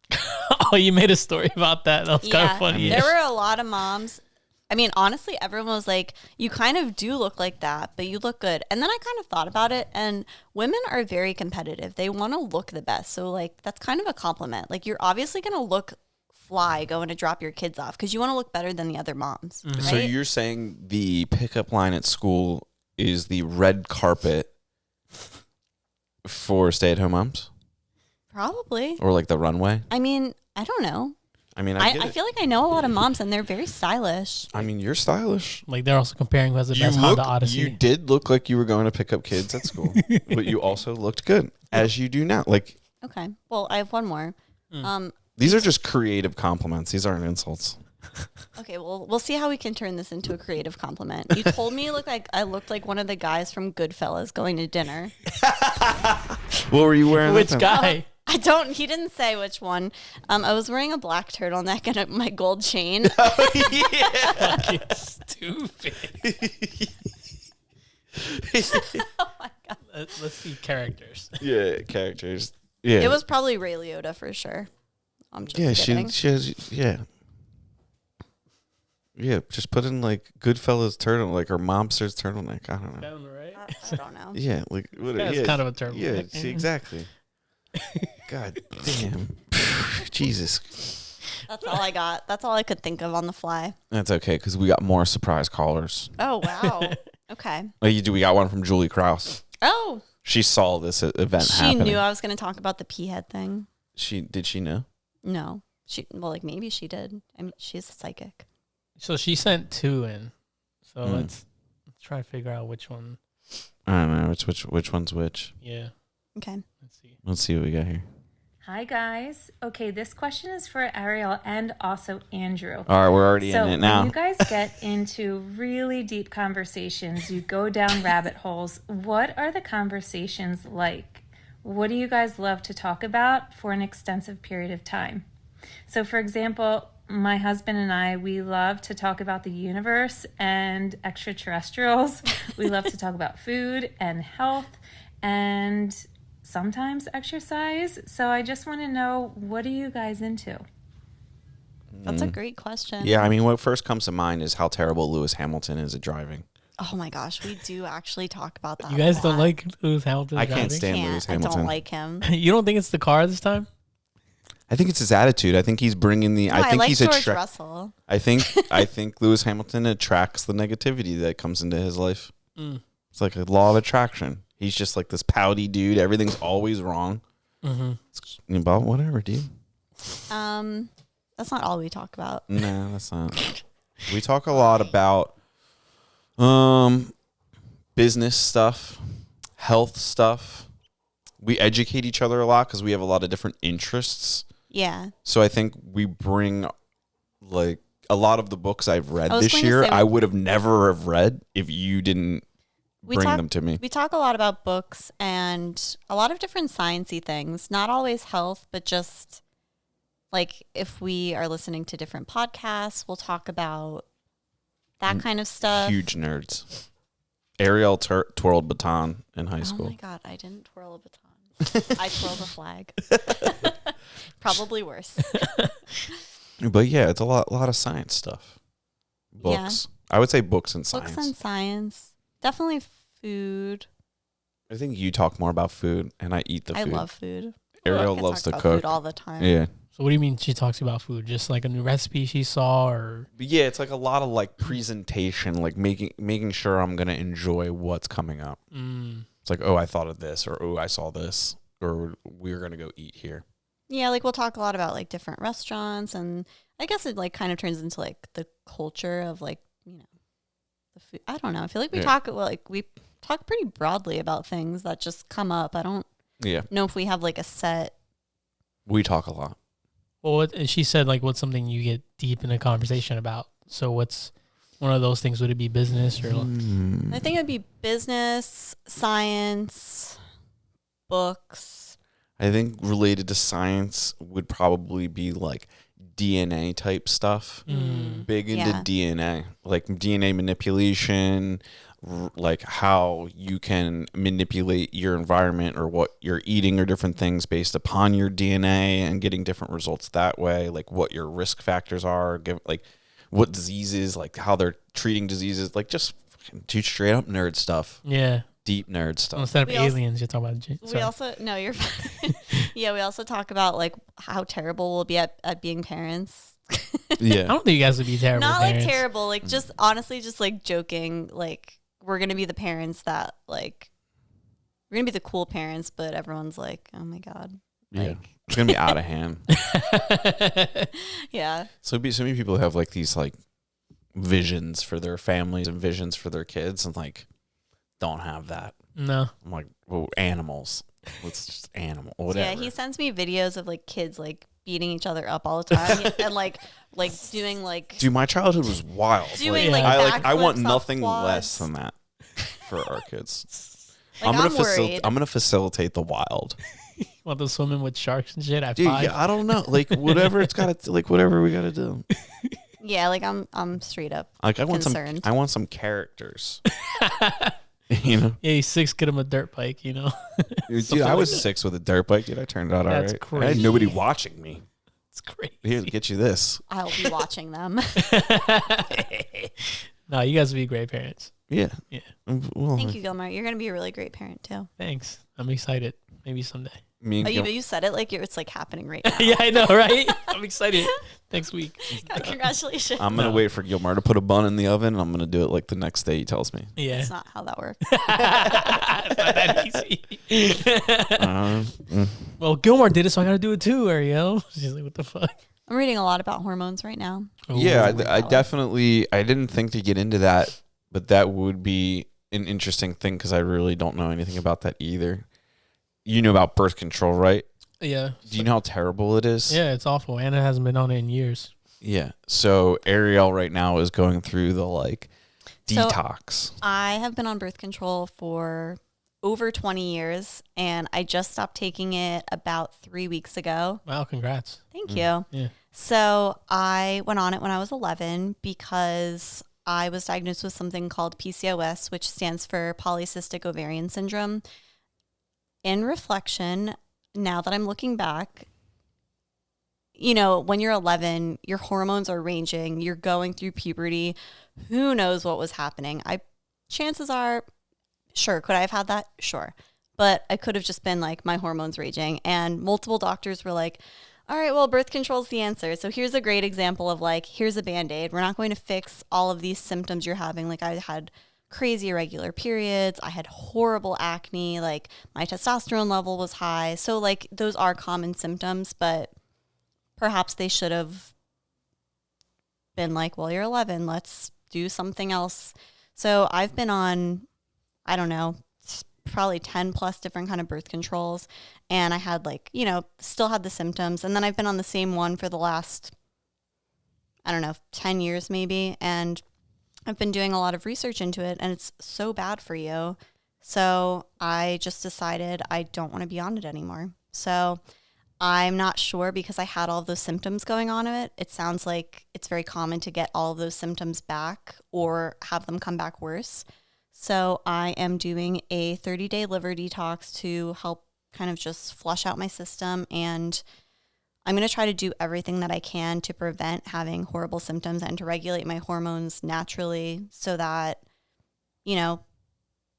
Oh, you made a story about that. That was kind of funny. There were a lot of moms. I mean, honestly, everyone was like, you kind of do look like that, but you look good. And then I kind of thought about it, and women are very competitive. They want to look the best. So, like, that's kind of a compliment. Like, you're obviously going to look fly going to drop your kids off because you want to look better than the other moms. Mm-hmm. Right? So you're saying the pickup line at school is the red carpet for stay-at-home moms, Probably. or like the runway? I mean, I don't know. I mean, I I feel like I know a lot of moms, and they're very stylish. I mean, you're stylish. Like they're also comparing who has the best Honda Odyssey. You did look like you were going to pick up kids at school, but you also looked good, as you do now. Like, Okay. Well, I have one more. these are just creative compliments. These aren't insults. Okay, well, we'll see how we can turn this into a creative compliment. You told me I looked like one of the guys from Goodfellas going to dinner. What were you wearing? Which that time? guy? He didn't say which one. I was wearing a black turtleneck and my gold chain. Fucking stupid. Oh my God. Let's see characters. Yeah, characters. Yeah, It was probably Ray Liotta for sure. I'm just Yeah, kidding. she has. Yeah, just put in like Goodfellas turtle, like or Mobster's turtleneck. I don't know. Down the right. I don't know. Yeah, like what? That's Yeah, kind of a turtleneck. Yeah, see exactly. God damn, Jesus. That's all I got. That's all I could think of on the fly. That's okay because we got more surprise callers. Oh, wow. Okay. We got one from Julie Krause. Oh, She saw this event she happening. knew I was going to talk about the pea head thing. Did she know? No. Maybe she did. I mean, she's a psychic. So she sent 2 in. So let's try to figure out which one. I don't know which one's which. Yeah. Okay. Let's see. Let's see what we got here. Hi, guys. Okay, this question is for Ariel and also Andrew. All right, we're already in it now. When you guys get into really deep conversations, you go down rabbit holes. What are the conversations like? What do you guys love to talk about for an extensive period of time? So, for example, my husband and I, we love to talk about the universe and extraterrestrials. We love to talk about food and health and sometimes exercise. So I just want to know, what are you guys into? That's a great question. Yeah, I mean, what first comes to mind is how terrible Lewis Hamilton is at driving. Oh my gosh, we do actually talk about that. You guys don't like Lewis Hamilton? I driving? can't stand Lewis Hamilton. I don't like him. You don't think it's the car this time? I think it's his attitude. I think he's bringing the. No, I think like he's George Russell. I think Lewis Hamilton attracts the negativity that comes into his life. It's like a law of attraction. He's just like this pouty dude. Everything's always wrong. It's about whatever, dude. That's not all we talk about. No, that's not. We talk a lot about business stuff, health stuff. We educate each other a lot because we have a lot of different interests. Yeah. So I think we bring like a lot of the books I've read this year, I would have never have read if you didn't bring them to me. We talk a lot about books and a lot of different sciencey things, not always health, but just like if we are listening to different podcasts, we'll talk about that kind of stuff. Huge nerds. Ariel twirled baton in high school. Oh my God, I didn't twirl a baton. I twirled a flag. Probably worse. But yeah, it's a lot of science stuff. Books. Yeah. I would say books and science. Books and science. Definitely food. I think you talk more about food, and I eat the food. I love food. Ariel loves to cook food all the time. Yeah. So what do you mean she talks about food? Just like a new recipe she saw, or? Yeah, it's like a lot of like presentation, like making sure I'm gonna enjoy what's coming up. It's like, oh, I thought of this, or oh, I saw this, or we're gonna go eat here. Yeah, like we'll talk a lot about like different restaurants, and I guess it like kind of turns into like the culture of like, you know, the food. I don't know. I feel like we talk pretty broadly about things that just come up. I don't know if we have like a set. We talk a lot. Well, she said like what's something you get deep in a conversation about. So what's one of those things? Would it be business or? I think it'd be business, science, books. I think related to science would probably be like DNA type stuff. Big into DNA, like DNA manipulation, like how you can manipulate your environment or what you're eating or different things based upon your DNA and getting different results that way. Like what your risk factors are, like what diseases, like how they're treating diseases, like just straight up nerd stuff. Yeah. Deep nerd stuff. Instead of aliens, you're talking about. We also you're fine. Yeah, we also talk about like how terrible we'll be at being parents. Yeah. I don't think you guys would be terrible. Not parents. like terrible, like just honestly, just like joking. Like we're gonna be the parents that like we're gonna be the cool parents, but everyone's like, oh my God. Yeah. Like, it's gonna be out of hand. Yeah. So many people have like these like visions for their families and visions for their kids, and like don't have that. No. I'm like, well, animals. Let's just animal. Whatever. Yeah, he sends me videos of like kids like beating each other up all the time and like doing like. Dude, my childhood was wild. Doing I want backflips nothing off less than that for our kids. Like, I'm gonna facilitate the wild. Want to swim with sharks and shit? Dude, yeah, I don't know. Like whatever it's gotta like whatever we gotta do. Yeah, like I'm straight up. Like I want concerned. some characters. You know? Yeah, he's 6, get him a dirt bike, you know? Dude, I was 6 with a dirt bike, dude. I turned out all right. That's crazy. I had nobody watching me. It's crazy. Here, get you this. I'll be watching them. No, you guys would be great parents. Yeah. Yeah. Well, Thank you, Gilmar. You're gonna be a really great parent too. Thanks. I'm excited. Maybe someday. Me and You said it like it's like happening right now. Yeah, I know, right? I'm excited. Next week. God, congratulations. I'm going to wait for Gilmar to put a bun in the oven, and I'm going to do it like the next day he tells me. Yeah. That's not how that works. It's not that easy. Well, Gilmore did it, so I got to do it too, Ariel. She's like, what the fuck? I'm reading a lot about hormones right now. Yeah, I definitely, I didn't think to get into that, but that would be an interesting thing because I really don't know anything about that either. You know about birth control, right? Yeah. Do you know how terrible it is? Yeah, it's awful. Anna hasn't been on it in years. Yeah. So Ariel right now is going through the detox. So I have been on birth control for over 20 years, and I just stopped taking it about 3 weeks ago. Wow, congrats. Thank you. Yeah. So I went on it when I was 11 because I was diagnosed with something called PCOS, which stands for polycystic ovarian syndrome. In reflection, now that I'm looking back, when you're 11, your hormones are ranging, you're going through puberty. Who knows what was happening? Chances are, sure, could I have had that? Sure. But I could have just been my hormones raging. And multiple doctors were like, all right, well, birth control is the answer. So here's a great example of here's a Band-Aid. We're not going to fix all of these symptoms you're having. I had crazy irregular periods. I had horrible acne. My testosterone level was high. So those are common symptoms, but perhaps they should have been well, you're 11, let's do something else. So I've been on, I don't know, probably 10 plus different kind of birth controls. And I had still had the symptoms. And then I've been on the same one for the last, 10 years maybe. And I've been doing a lot of research into it, and it's so bad for you. So I just decided I don't want to be on it anymore. So I'm not sure, because I had all of those symptoms going on of it. It sounds like it's very common to get all of those symptoms back or have them come back worse. So I am doing a 30-day liver detox to help kind of just flush out my system. And I'm going to try to do everything that I can to prevent having horrible symptoms and to regulate my hormones naturally so that,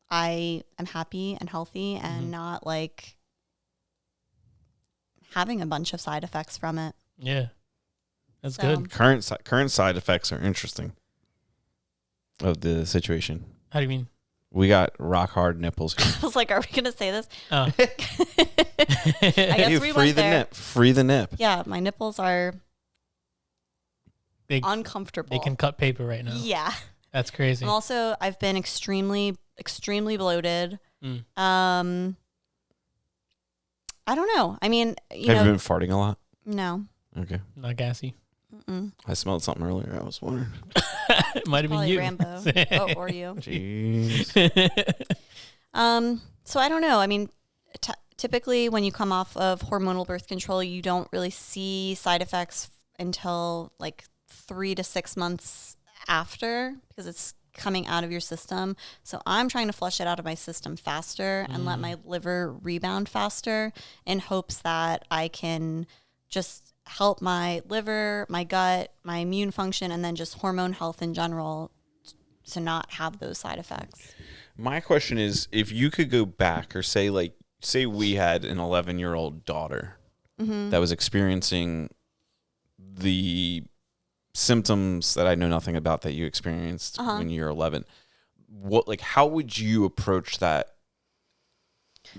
I am happy and healthy and not having a bunch of side effects from it. Yeah. That's good. Current side effects are interesting of the situation. How do you mean? We got rock hard nipples here. I was like, are we going to say this? Oh. I guess we free went the there. nip. Free the nip. Yeah, my nipples are They uncomfortable. They can cut paper right now. Yeah. That's crazy. And also, I've been extremely bloated. Mm. I don't know. I mean, Have you been farting a lot? No. Okay. Not gassy. Mm-mm. I smelled something earlier. I was wondering. It might have been Probably you. Rambo. Or you. Jeez. So I don't know. I mean, typically when you come off of hormonal birth control, you don't really see side effects until 3 to 6 months after, because it's coming out of your system. So I'm trying to flush it out of my system faster and let my liver rebound faster in hopes that I can just help my liver, my gut, my immune function, and then just hormone health in general to not have those side effects. My question is, if you could go back, or say we had an 11-year-old daughter that was experiencing the symptoms that I know nothing about that you experienced when you were 11, how would you approach that,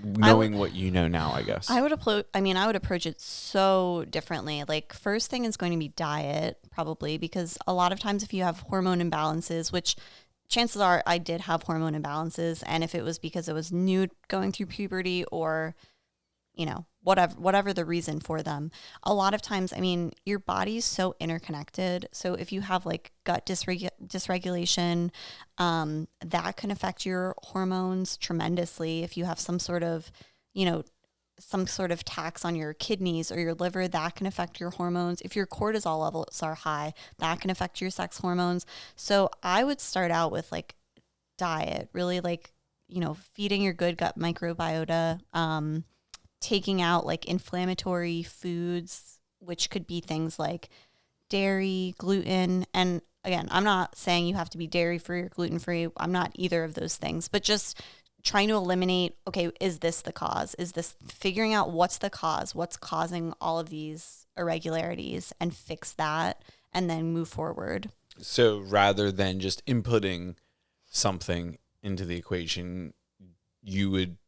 knowing what you know now, I guess? I would approach it so differently. First thing is going to be diet, probably, because a lot of times if you have hormone imbalances, which chances are I did have hormone imbalances, and if it was because it was new going through puberty or, whatever the reason for them, a lot of times, your body's so interconnected. So if you have gut dysregulation, that can affect your hormones tremendously. If you have some sort of tax on your kidneys or your liver, that can affect your hormones. If your cortisol levels are high, that can affect your sex hormones. So I would start out with diet, really feeding your good gut microbiota, taking out inflammatory foods, which could be things like dairy, gluten. And again, I'm not saying you have to be dairy free or gluten free. I'm not either of those things, but just trying to eliminate, okay, is this the cause? Is this figuring out what's the cause? What's causing all of these irregularities, and fix that and then move forward. So rather than just inputting something into the equation, you would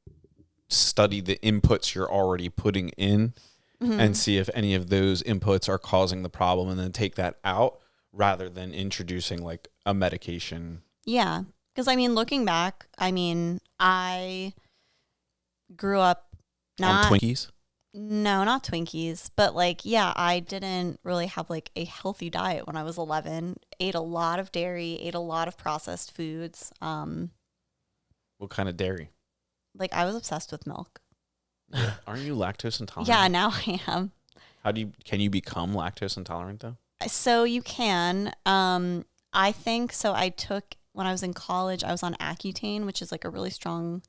study the inputs you're already putting in and see if any of those inputs are causing the problem, and then take that out rather than introducing a medication. Yeah. Because, looking back, I grew up not... On Twinkies? No, not Twinkies, but like, yeah, I didn't really have like a healthy diet when I was 11. Ate a lot of dairy, ate a lot of processed foods. What kind of dairy? Like I was obsessed with milk. Yeah. Aren't you lactose intolerant? Yeah, now I am. Can you become lactose intolerant though? So you can. I think so. When I was in college, I was on Accutane, which is like a really strong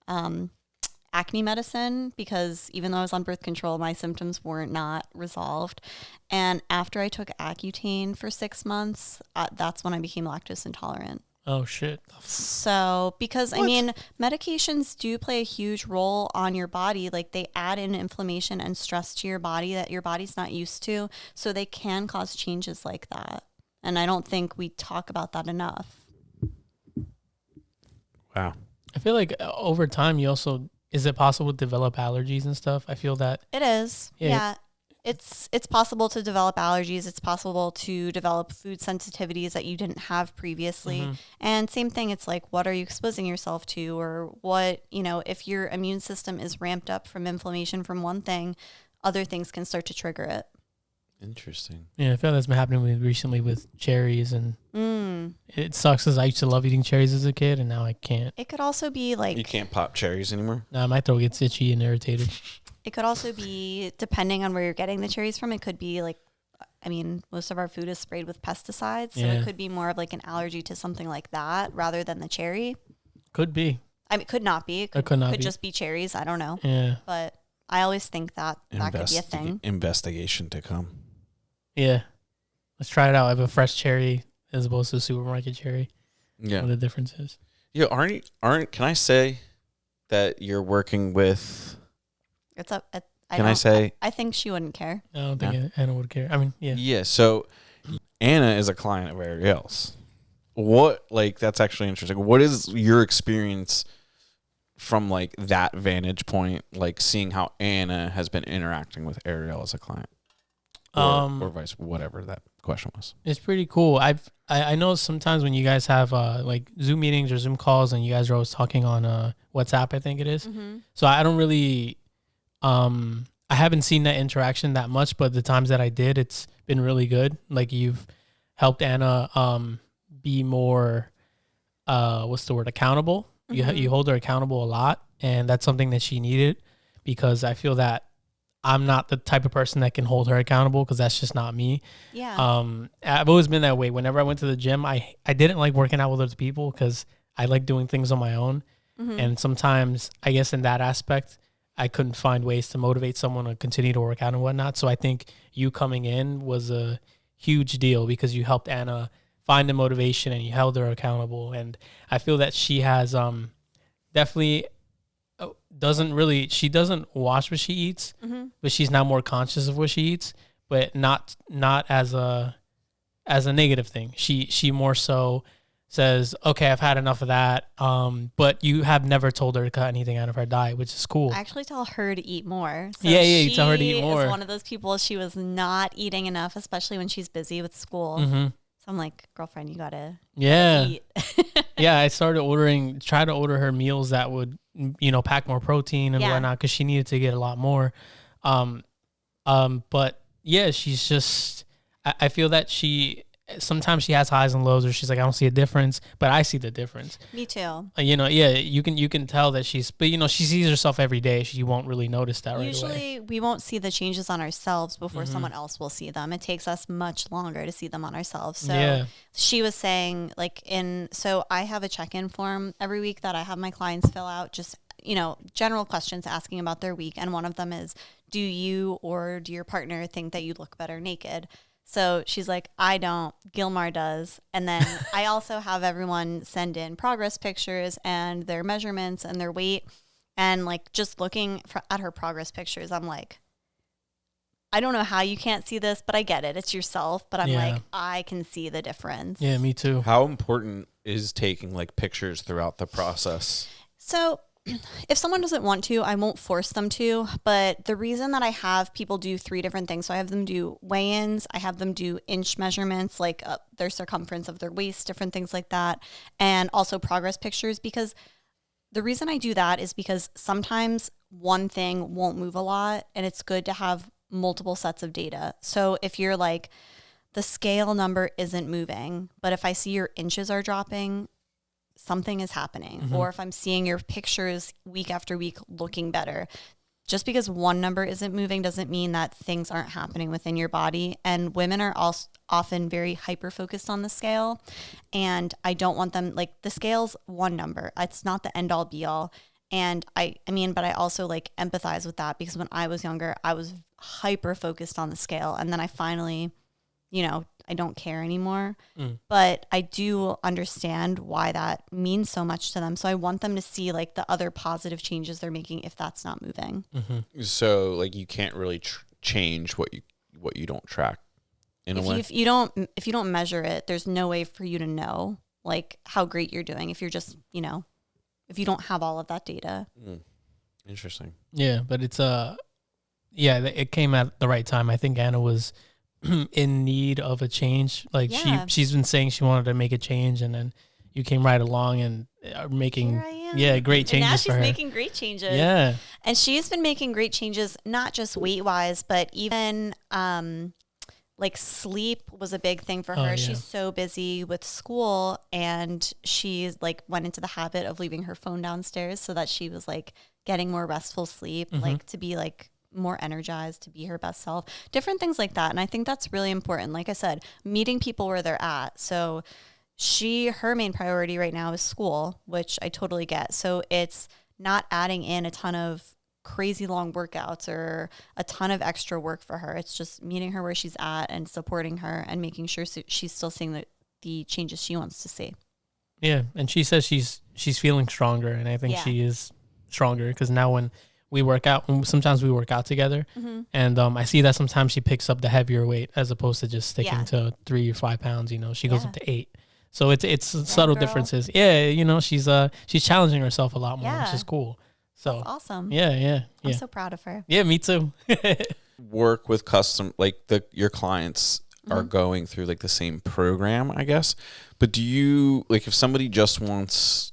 acne medicine, because even though I was on birth control, my symptoms weren't not resolved. And after I took Accutane for 6 months, that's when I became lactose intolerant. Oh, shit. So, because I mean, medications do play a huge role on your body. Like they add in inflammation and stress to your body that your body's not used to. So they can cause changes like that. And I don't think we talk about that enough. Wow. I feel like over time, is it possible to develop allergies and stuff? I feel that. It is. Yeah. It's possible to develop allergies. It's possible to develop food sensitivities that you didn't have previously. Mm-hmm. And same thing, it's like, what are you exposing yourself to? Or what, if your immune system is ramped up from inflammation from one thing, other things can start to trigger it. Interesting. Yeah, I feel that's been happening recently with cherries, and it sucks because I used to love eating cherries as a kid, and now I can't. It could also be like... You can't pop cherries anymore? Nah, my throat gets itchy and irritated. It could also be, depending on where you're getting the cherries from, it could be like, I mean, most of our food is sprayed with pesticides, so it could be more of like an allergy to something like that rather than the cherry. Could be. I mean, it could not be. It could just be cherries. I don't know. Yeah. But I always think that could be a thing. Investigation to come. Yeah. Let's try it out. I have a fresh cherry as opposed to a supermarket cherry. Yeah. What the difference is. Yeah, can I say that you're working with... It's up. I think she wouldn't care. I don't think Anna would care. I mean, yeah. Yeah. So Anna is a client of Ariel's. That's actually interesting. What is your experience from like that vantage point, like seeing how Anna has been interacting with Ariel as a client, or vice, whatever that question was? It's pretty cool. I know sometimes when you guys have like Zoom meetings or Zoom calls, and you guys are always talking on WhatsApp, I think it is. Mm-hmm. So I don't really. I haven't seen that interaction that much, but the times that I did, it's been really good. Like you've helped Anna be more, accountable. Mm-hmm. You hold her accountable a lot, and that's something that she needed, because I feel that I'm not the type of person that can hold her accountable, because that's just not me. Yeah. I've always been that way. Whenever I went to the gym, I didn't like working out with other people because I like doing things on my own. Mm-hmm. And sometimes, I guess in that aspect, I couldn't find ways to motivate someone to continue to work out and whatnot. So I think you coming in was a huge deal, because you helped Anna find the motivation and you held her accountable. And I feel that she has definitely she doesn't watch what she eats, mm-hmm. but she's now more conscious of what she eats, but not as a negative thing. She more so says, okay, I've had enough of that. But you have never told her to cut anything out of her diet, which is cool. I actually tell her to eat more. So you tell her to eat more. She is one of those people, she was not eating enough, especially when she's busy with school. Mm-hmm. So I'm like, girlfriend, you gotta eat. Yeah, I started try to order her meals that would, pack more protein and whatnot, because she needed to get a lot more. But yeah, she's just, I feel that sometimes she has highs and lows, or she's like, I don't see a difference, but I see the difference. Me too. You can tell that she sees herself every day. She won't really notice that right away. Usually we won't see the changes on ourselves before mm-hmm. someone else will see them. It takes us much longer to see them on ourselves. So she was saying so I have a check-in form every week that I have my clients fill out, just, general questions asking about their week. And one of them is, do you or do your partner think that you look better naked? So she's like, I don't, Gilmar does. And then I also have everyone send in progress pictures and their measurements and their weight. And like, just looking at her progress pictures, I'm like, I don't know how you can't see this, but I get it. It's yourself. But I'm like, I can see the difference. Yeah, me too. How important is taking like pictures throughout the process? So if someone doesn't want to, I won't force them to. But the reason that I have people do 3 different things, so I have them do weigh-ins, I have them do inch measurements, like their circumference of their waist, different things like that, and also progress pictures, because the reason I do that is because sometimes one thing won't move a lot, and it's good to have multiple sets of data. So if you're like, the scale number isn't moving, but if I see your inches are dropping, something is happening. Or if I'm seeing your pictures week after week looking better, just because one number isn't moving doesn't mean that things aren't happening within your body. And women are also often very hyper focused on the scale. And I don't want them, like, the scale's one number. It's not the end all be all. And I mean, but I also like empathize with that, because when I was younger, I was hyper focused on the scale. And then I finally, I don't care anymore. But I do understand why that means so much to them. So I want them to see like the other positive changes they're making if that's not moving. So like you can't really change what you don't track in a way. If you don't measure it, there's no way for you to know like how great you're doing if you're just, if you don't have all of that data. Interesting. Yeah, but it's it came at the right time. I think Anna was in need of a change. Like she's been saying she wanted to make a change, and then you came right along and are making great changes. And now she's making great changes. Yeah, and she's been making great changes, not just weight wise, but even like sleep was a big thing for her. Yeah. She's so busy with school, and she's like went into the habit of leaving her phone downstairs so that she was like getting more restful sleep, like to be like more energized, to be her best self, different things like that. And I think that's really important. Like I said, meeting people where they're at. So her main priority right now is school, which I totally get. So it's not adding in a ton of crazy long workouts or a ton of extra work for her. It's just meeting her where she's at and supporting her and making sure she's still seeing the changes she wants to see. Yeah. And she says she's feeling stronger, and I think she is stronger, because now when we work out, sometimes we work out together, and I see that sometimes she picks up the heavier weight as opposed to just sticking to 3 or 5 pounds. She goes up to 8. So it's subtle differences. Yeah, she's challenging herself a lot more, which is cool. So that's awesome. Yeah. I'm so proud of her. Yeah, me too. Work with your clients are going through like the same program, I guess. But do you, like, if somebody just wants,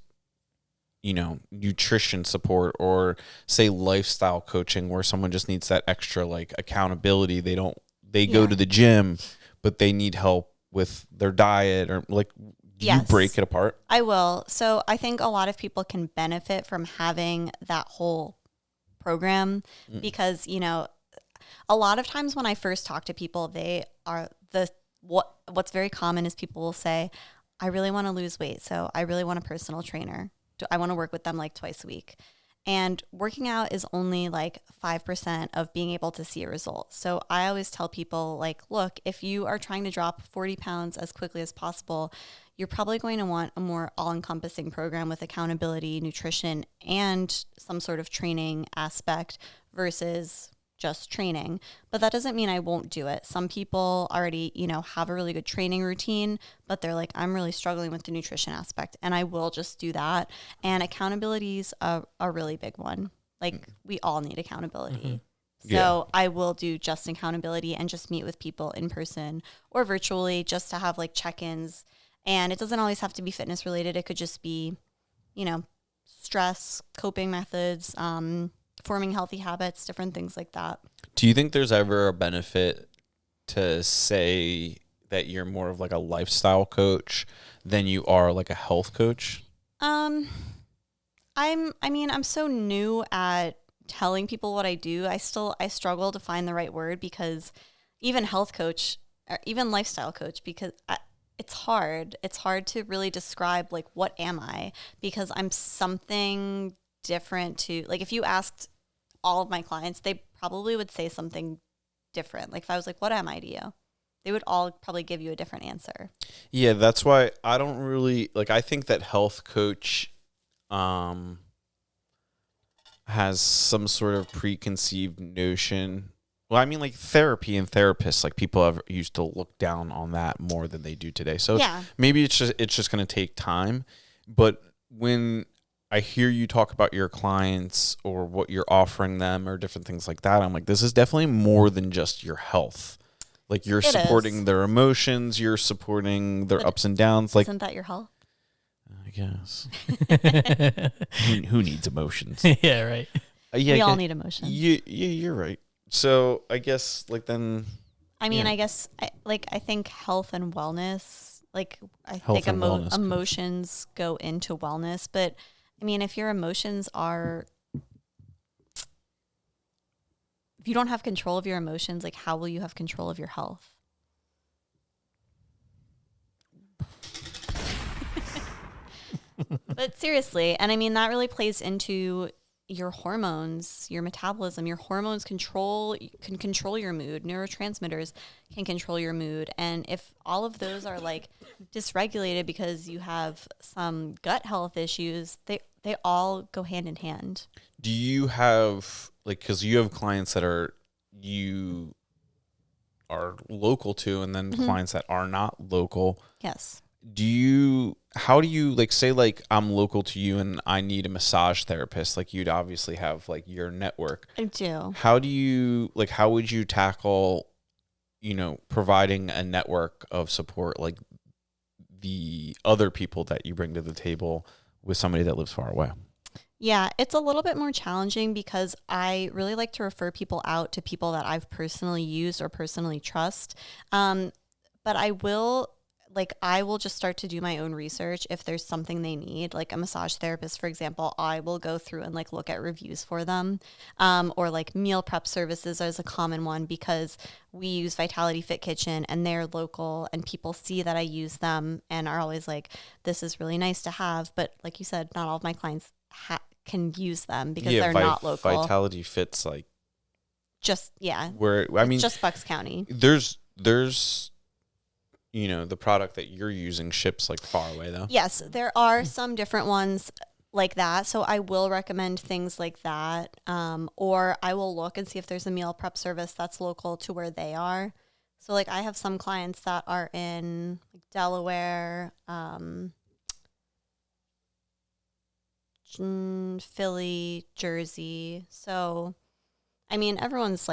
nutrition support, or say lifestyle coaching, where someone just needs that extra like accountability, they go to the gym, but they need help with their diet, or like, do you break it apart? I will. So I think a lot of people can benefit from having that whole program, because, a lot of times when I first talk to people, they are what's very common is people will say, I really want to lose weight, so I really want a personal trainer. I want to work with them like twice a week. And working out is only like 5% of being able to see a result. So I always tell people, like, look, if you are trying to drop 40 pounds as quickly as possible, you're probably going to want a more all-encompassing program with accountability, nutrition, and some sort of training aspect versus just training. But that doesn't mean I won't do it. Some people already, have a really good training routine, but they're like, I'm really struggling with the nutrition aspect, and I will just do that. And accountability is a really big one. Like, we all need accountability. So I will do just accountability and just meet with people in person or virtually, just to have like check-ins. And it doesn't always have to be fitness related. It could just be, stress, coping methods, forming healthy habits, different things like that. Do you think there's ever a benefit to say that you're more of like a lifestyle coach than you are like a health coach? I'm so new at telling people what I do. I struggle to find the right word, because even health coach or even lifestyle coach, because it's hard. It's hard to really describe like, what am I? Because I'm something different to, like, if you asked all of my clients, they probably would say something different. Like, if I was like, what am I to you? They would all probably give you a different answer. Yeah, that's why I don't really, like, I think that health coach has some sort of preconceived notion. Well, I mean, like, therapy and therapists, like, people have used to look down on that more than they do today. So maybe it's just going to take time. But when I hear you talk about your clients or what you're offering them or different things like that, I'm like, this is definitely more than just your health. Like, you're supporting their emotions, you're supporting their ups and downs. Like, isn't that your health? I guess. Who needs emotions? Yeah, right. Yeah, we all need emotions. You're right. So I guess like then. I mean, I guess I think health and wellness, like I Health think and wellness emotions go into wellness. But I mean, if your emotions are, if you don't have control of your emotions, like how will you have control of your health? But seriously, and I mean, that really plays into your hormones, your metabolism. Your hormones can control your mood. Neurotransmitters can control your mood. And if all of those are like dysregulated because you have some gut health issues, they all go hand in hand. Do you have because you have clients that you are local to, and then clients that are not local? Yes. How do you say I'm local to you and I need a massage therapist? Like you'd obviously have your network. I do. How do you how would you tackle, providing a network of support, like the other people that you bring to the table with somebody that lives far away? Yeah, it's a little bit more challenging because I really like to refer people out to people that I've personally used or personally trust. But I will just start to do my own research if there's something they need, like a massage therapist, for example. I will go through and look at reviews for them, or meal prep services is a common one because we use Vitality Fit Kitchen and they're local and people see that I use them and are always like, this is really nice to have. But like you said, not all of my clients can use them because they're not local. Vitality Fit's just Bucks County. There's the product that you're using ships far away though. Yes, there are some different ones like that. So I will recommend things like that. Or I will look and see if there's a meal prep service that's local to where they are. So I have some clients that are in Delaware, Philly, Jersey. So, I mean, everyone's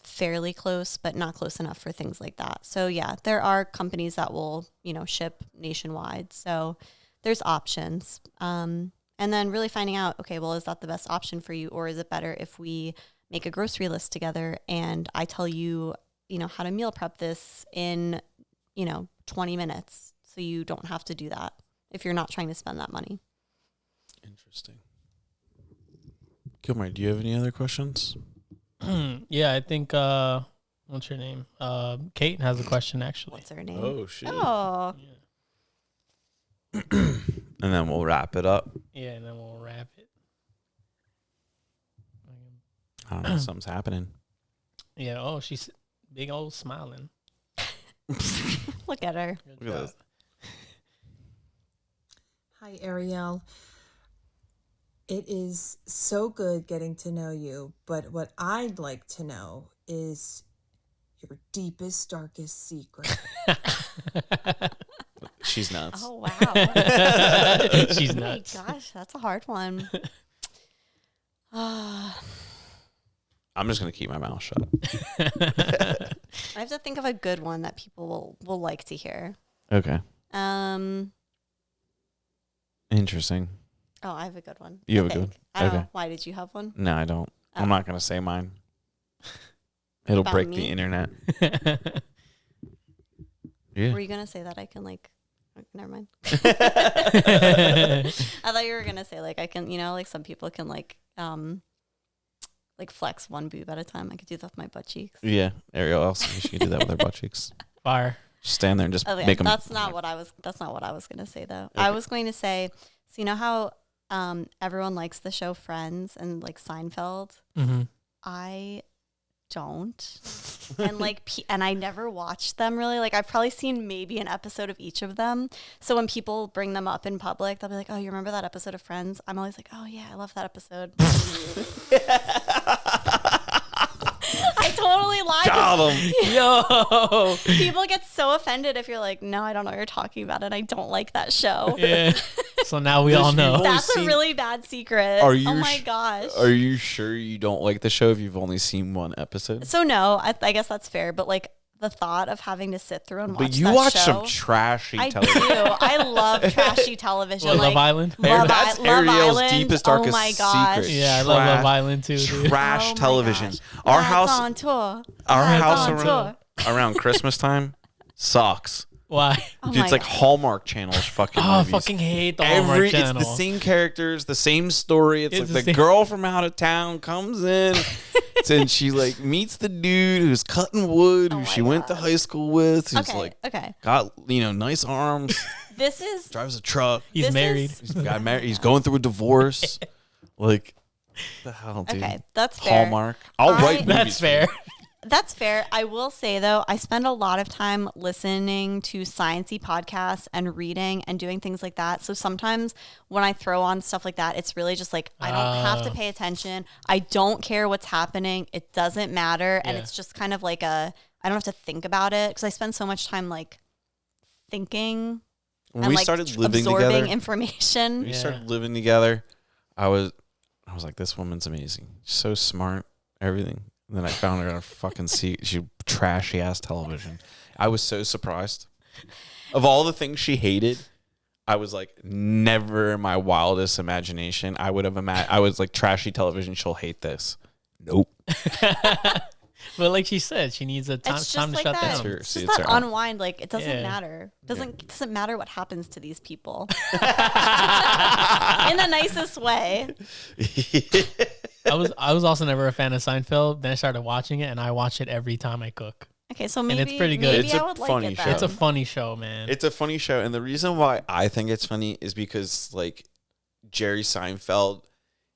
fairly close, but not close enough for things like that. So yeah, there are companies that will, ship nationwide. So there's options. And then really finding out, okay, well, is that the best option for you? Or is it better if we make a grocery list together and I tell you, how to meal prep this in, 20 minutes. So you don't have to do that if you're not trying to spend that money. Interesting. Gilmar, do you have any other questions? Yeah, I think, what's your name? Kate has a question, actually. What's her name? Oh, shit. Oh. Yeah. And then we'll wrap it up. Yeah, and then we'll wrap it. I don't know, something's happening. Yeah, oh, she's big old smiling. Look at her. Look at this. Hi, Ariel. It is so good getting to know you, but what I'd like to know is your deepest, darkest secret. She's nuts. Oh, wow. She's nuts. Oh, my gosh, that's a hard one. I'm just going to keep my mouth shut. I have to think of a good one that people will like to hear. Okay. Interesting. Oh, I have a good one. You have a good one? I don't Okay. know. Why did you have one? No, I don't. Oh. I'm not going to say mine. It'll About break me? the internet. Yeah. Were you going to say that I can never mind. I thought you were going to say I can, some people can flex one boob at a time. I could do that with my butt cheeks. Yeah. Ariel, also, she can do that with her butt cheeks. Fire. Just stand there and just Okay, make them. that's not what I was going to say, though. Okay. I was going to say, so you know how everyone likes the show Friends and Seinfeld? Mm-hmm. I don't. And and I never watched them really. I've probably seen maybe an episode of each of them. So when people bring them up in public, they'll be like, "Oh, you remember that episode of Friends?" I'm always like, "Oh yeah, I love that episode." I totally lied. Got him. Yo. People get so offended if you're like, "No, I don't know what you're talking about, and I don't like that show." Yeah. So now we all know. That's a really bad secret. Are you oh my gosh. Are you sure you don't like the show if you've only seen one episode? So no, I guess that's fair. But the thought of having to sit through and watch But you that watch show. some trashy I television. do. I love trashy television. What, Love Island? That's Love Ariel's Island. deepest, Oh darkest my gosh. secret. Yeah, I love Love Island too, dude. Trash Oh my television. gosh. Our Dad's house, on tour. our Dad's house on around, tour. around Christmas time sucks. Why? Oh Dude, my it's like God. Hallmark Channel's fucking Oh, I movies. fucking hate the Hallmark It's Channel. the same characters, the same story. It's It's like the the same- girl from out of town comes in and she like meets the dude who's cutting wood, who Oh she my went to God. high school with, who's Okay, like okay. got, you know, nice arms, This is drives a truck. He's this married. is- He's got married. He's going through a divorce. Like, the hell, dude? okay. That's fair. Hallmark. I'll write movies That's for you. fair. That's fair. I will say though, I spend a lot of time listening to sciencey podcasts and reading and doing things like that. So sometimes when I throw on stuff like that, it's really just like I don't have to pay attention. I don't care what's happening. It doesn't matter, and Yeah. it's just kind of like I don't have to think about it because I spend so much time like thinking When and we like started living absorbing together, information. we Yeah. started living together. I was like, this woman's amazing. She's so smart, everything. And then I found her on a fucking seat. She trashy ass television. I was so surprised. Of all the things she hated, I was like, never in my wildest imagination I would have imagined. I was like, trashy television. She'll hate this. Nope. But like she said, she needs a time, It's just time to like shut that. down. Sure. It's See, just it's that her- unwind. Like it doesn't Yeah. matter. Doesn't matter what happens to these people. In the nicest way. I was also never a fan of Seinfeld. Then I started watching it, and I watch it every time I cook. Okay, so maybe it's pretty good. Maybe It's I a would like funny it show. then. It's a funny show, man. It's a funny show, and the reason why I think it's funny is because like Jerry Seinfeld,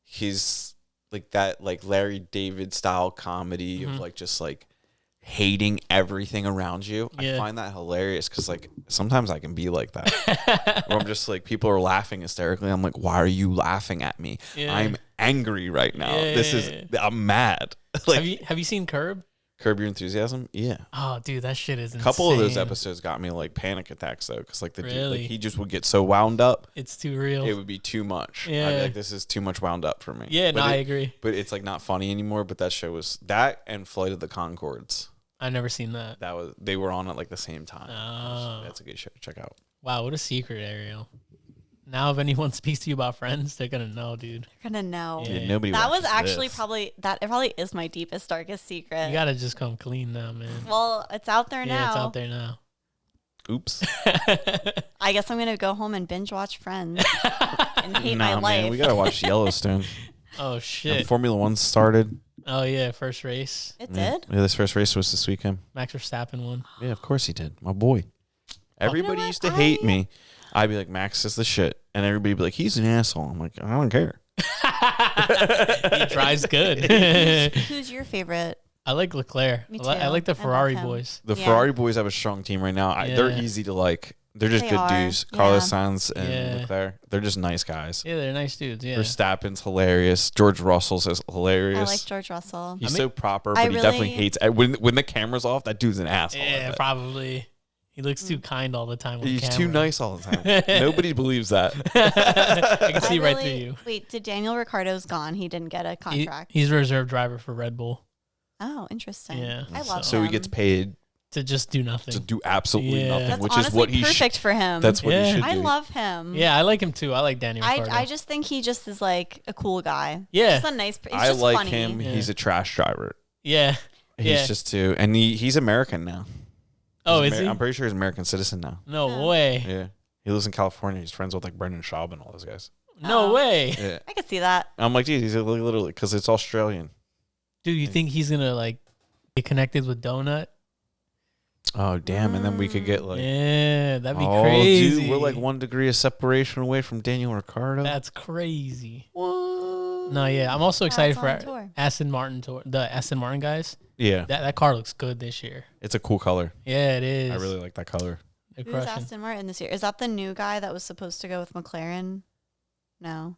he's like that like Larry David style comedy of like just like hating everything around you. I Yeah. find that hilarious because like sometimes I can be like that. Where I'm just like people are laughing hysterically. I'm like, why are you laughing at me? Yeah. I'm angry right now. Yeah. I'm mad. Like have you seen Curb? Curb Your Enthusiasm? Yeah. Oh, dude, that shit is A insane. couple of those episodes got me like panic attacks though, because like the dude, Really? like he just would get so wound up, It's too real. it would be too much. I'd Yeah. be like, this is too much wound up for me. Yeah, But no, I it- agree. But it's like not funny anymore. But that show was that and Flight of the Conchords. I've never seen that. They were on at like the same time. Oh. That's a good show to check out. Wow, what a secret, Ariel. Now, if anyone speaks to you about Friends, they're gonna know, dude. You're gonna know. Yeah. Dude, nobody. That was watches actually this. probably it probably is my deepest, darkest secret. You gotta just come clean now, man. Well, it's out there Yeah, now. it's out there now. Oops. I guess I'm gonna go home and binge watch Friends and hate my Nah, life. man, we gotta watch Yellowstone. Oh And shit. Formula One started. Oh yeah, first race. It Yeah. did. Yeah, this first race was this weekend. Max Verstappen won. Yeah, of course he did. My boy. Everybody what? used to hate me. I'd be like, Max is the shit. And everybody would be like, he's an asshole. I'm like, I don't care. He drives good. Who's your favorite? I like Leclerc. Me I too. like the I love Ferrari him. boys. The Yeah. Ferrari boys have a strong team right now. They're Yeah. easy to like. They're just They good are. dudes. Carlos Yeah. Sainz and Yeah. Leclerc. They're just nice guys. Yeah, they're nice dudes. Yeah. Verstappen's hilarious. George Russell's is hilarious. I like George Russell. He's I mean- so proper, I but he definitely really- hates when the camera's off. That dude's an asshole. Yeah, probably. He looks too kind all the time. With He's the too camera. nice all the time. Nobody believes that. I can I see right through really- you. Wait, did Daniel Ricciardo's gone? He didn't get a contract. He's a reserve driver for Red Bull Oh, interesting. Yeah, I love So he him. gets paid to just do nothing. to do absolutely Yeah. nothing, That's which honestly is what he perfect for him. That's what Yeah. he should I do. love him. Yeah, I like him too. I like Daniel Ricciardo. I just think he just is like a cool guy. Yeah. Just a nice. He's I just like funny. him. Yeah. He's a trash driver. yeah. He's Yeah. just too, and he's American now. Oh, He's is he? I'm pretty sure he's an American citizen now. No Yeah. way. Yeah, he lives in California. He's friends with like Brendan Schaub and all those guys. No Oh. way. Yeah, I could see that. I'm like, dude, he's literally because it's Australian. Dude, you think he's gonna like get connected with Donut? Oh damn! And then we could get like, Yeah, that'd be oh crazy. dude, we're like 1 degree of separation away from Daniel Ricciardo. That's crazy. what? No, yeah, I'm also excited it's for on tour. Aston Martin tour. The Aston Martin guys. Yeah, That car looks good this year. it's a cool color. Yeah, it is. I really like that color. They're Who's crushing. Aston Martin this year? Is that the new guy that was supposed to go with McLaren? No,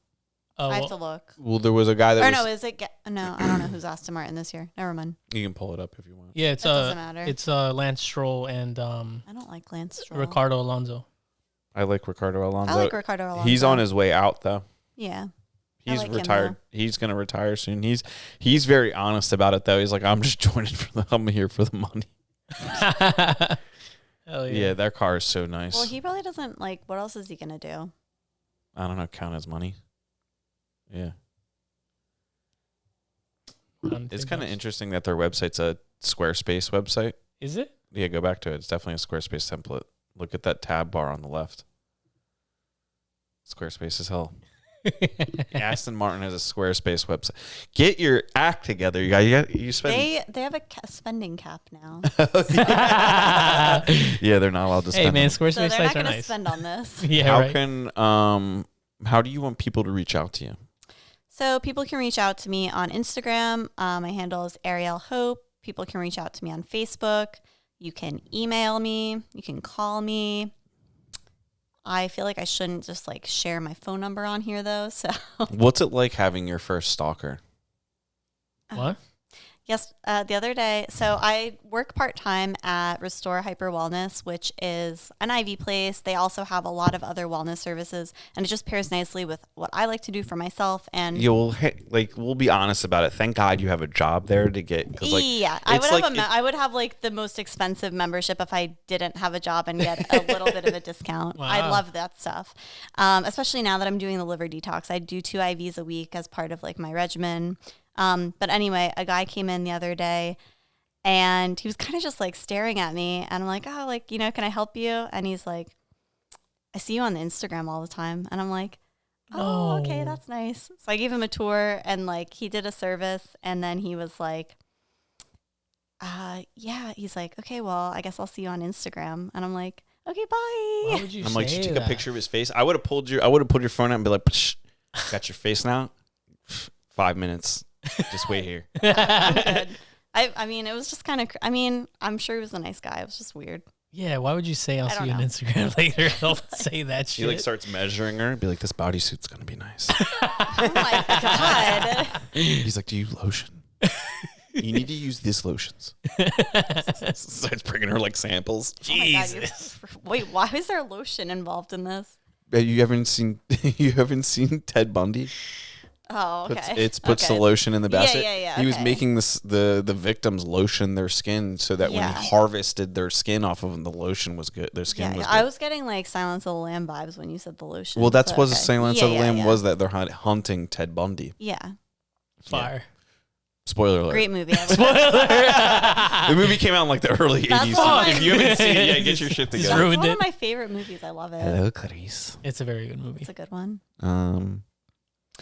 Oh, I have well, to look. Well, there was a guy that Or was. no, is it? No, I don't know who's Aston Martin this year. Never mind. You can pull it up if you want. yeah, it's It doesn't matter. it's Lance Stroll and I don't like Lance Stroll. Ricardo Alonso. I like Ricardo Alonso. I like Ricardo Alonso. He's on his way out though. Yeah. He's like him, retired. He's gonna retire soon. He's very honest about it though. He's like, I'm just joining I'm here for the money. Hell Yeah, their car is so nice. Well, he probably doesn't like. What else is he gonna do? I don't know. Count as money. Yeah. It's kind of interesting that their website's a Squarespace website. Is it? Yeah, go back to it. It's definitely a Squarespace template. Look at that tab bar on the left. Squarespace is hell. Aston Martin has a Squarespace website. Get your act together, you guys. You spend. They have a spending cap now. Yeah, they're not allowed to spend. Hey man, them. Squarespace So they're sites not are going to nice. spend on this. Yeah, How right. can how do you want people to reach out to you? So people can reach out to me on Instagram. My handle is Ariel Hope. People can reach out to me on Facebook. You can email me. You can call me. I feel like I shouldn't just like share my phone number on here though. So What's it like having your first stalker? What? yes, the other day, so I work part-time at Restore Hyper Wellness, which is an IV place. They also have a lot of other wellness services, and it just pairs nicely with what I like to do for myself. And We'll be honest about it. Thank God you have a job there to get. yeah, I would have like the most expensive membership if I didn't have a job and get a little bit of a discount. Wow. I love that stuff, especially now that I'm doing the liver detox. I do 2 IVs a week as part of like my regimen. But anyway, a guy came in the other day and he was kind of just like staring at me, and I'm like, oh, like, you know, can I help you? And he's like, I see you on the Instagram all the time. And I'm like, oh, okay, No. that's nice. So I gave him a tour, and like he did a service, and then he was like, yeah, he's like, okay, well, I guess I'll see you on Instagram. And I'm like, okay, bye. Why would you I'm like, say she took that? a picture of his face. I would have pulled your phone out and be like, Psh, got your face now? 5 minutes. Just wait here. I'm good. I mean, it was just kind of, I'm sure he was a nice guy. It was just weird. Yeah, why would you say I'll I see don't you on know. Instagram later? Don't say that He shit. like starts measuring her and be like, this bodysuit's gonna be nice. Oh my God. He's like, do you lotion? You need to use this lotions. Starts bringing her like samples. Oh my God, Jesus. wait, why is there lotion involved in this? You haven't seen Ted Bundy? Oh, okay. Puts the lotion in the basket. Yeah, He was okay. making the victims lotion their skin so that when Yeah. he harvested their skin off of them, the lotion was good. Their skin Yeah, was I good. was getting like Silence of the Lamb vibes when you said the lotion. Well, that's so, what the okay. Silence of the Lamb yeah. was, that they're hunting Ted Bundy. Yeah. Fire. Spoiler alert. Great movie. I The movie came out in like the early That's 80s. one of If you haven't seen it yet, get your shit Just together. ruined That's one it. of my favorite movies. I love it. Hello, Clarice. It's a very good movie. It's a good one.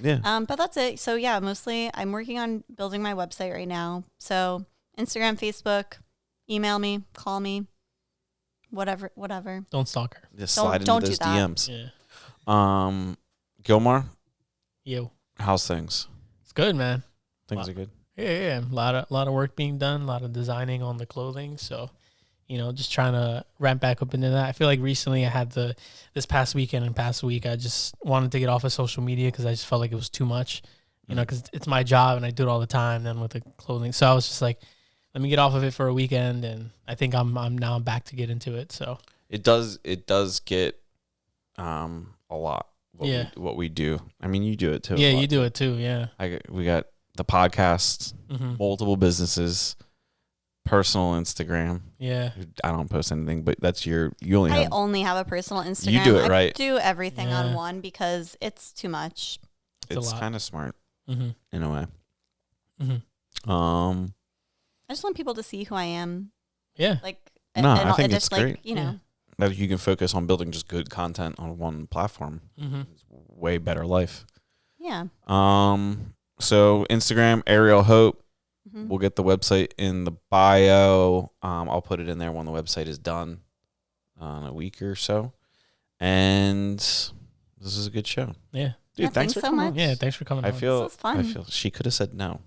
Yeah. But that's it. So yeah, mostly I'm working on building my website right now. So Instagram, Facebook, email me, call me, whatever. Don't stalk her. Just Don't- slide into don't do those that. DMs. Yeah. Gilmar, Yo. how's things? It's good, man. Things are good. Yeah. A lot of work being done, a lot of designing on the clothing. So, just trying to ramp back up into that. I feel like recently I had this past weekend and past week, I just wanted to get off of social media because I just felt like it was too much, because it's my job and I do it all the time. Then with the clothing, so I was just like, let me get off of it for a weekend, and I think I'm now back to get into it. So It does get a lot. What we do. I mean, you do it too. yeah, you do it too. Yeah. We got the podcast, multiple businesses, personal Instagram. Yeah. I don't post anything, but that's you only I have. only have a personal Instagram. You do it right. I do everything Yeah. on one because it's too much. It's a It's lot. kind of smart Mm-hmm. in a way. Mm-hmm. I just want people to see who I am. Yeah. Like, No, I all- think just it's like, great. you know. That you can focus on building just good content on one platform. Mm-hmm. It's way better life. Yeah. So Instagram, Ariel Hope. Mhm. We'll get the website in the bio. I'll put it in there when the website is done in a week or so. And this is a good show. Yeah. Dude, Yeah, thanks thanks for so coming. much. Yeah. Thanks for coming. I on. feel This was fun. I feel she could have said no.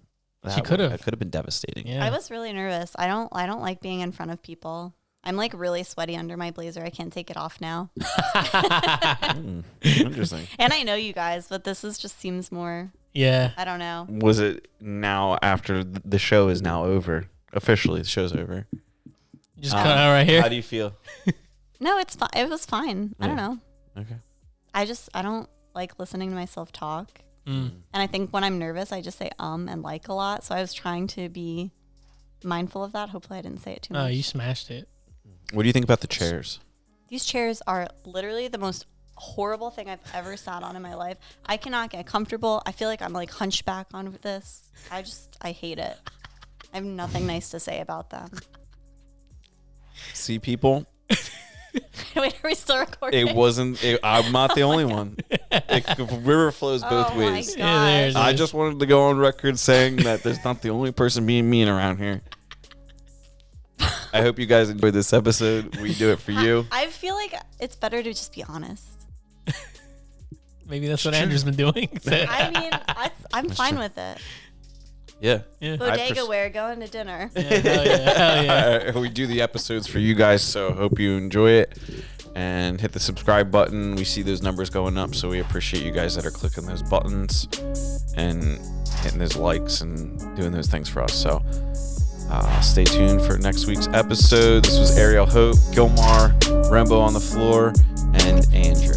She could have. It could have been devastating. Yeah. I was really nervous. I don't like being in front of people. I'm like really sweaty under my blazer. I can't take it off now. Interesting. And I know you guys, but this just seems more, Yeah. I don't know. Was it now after the show is now over? Officially, the show's over. Just cut out right here. How do you feel? No, it's fine. It was fine. I don't Yeah. know. Okay. I don't like listening to myself talk. Mm. And I think when I'm nervous, I just say and like a lot. So I was trying to be mindful of that. Hopefully I didn't say it too much. Oh, you smashed it. What do you think about the chairs? These chairs are literally the most horrible thing I've ever sat on in my life. I cannot get comfortable. I feel like I'm like hunchback on this. I hate it. I have nothing nice to say about them. See, people? Wait, are we still recording? I'm not the only one. River flows both ways. Yeah, I just wanted to go on record saying that there's not the only person being mean around here. I hope you guys enjoyed this episode. We do it for you. I feel like it's better to just be honest. Maybe that's what Andrew's been doing. I mean, I'm fine with it. Yeah. Bodega wear, going to dinner. Hell yeah. We do the episodes for you guys, so hope you enjoy it. And hit the subscribe button. We see those numbers going up, so we appreciate you guys that are clicking those buttons and hitting those likes and doing those things for us. So stay tuned for next week's episode. This was Ariel, Hope, Gilmar, Rembo on the floor, and Andrew.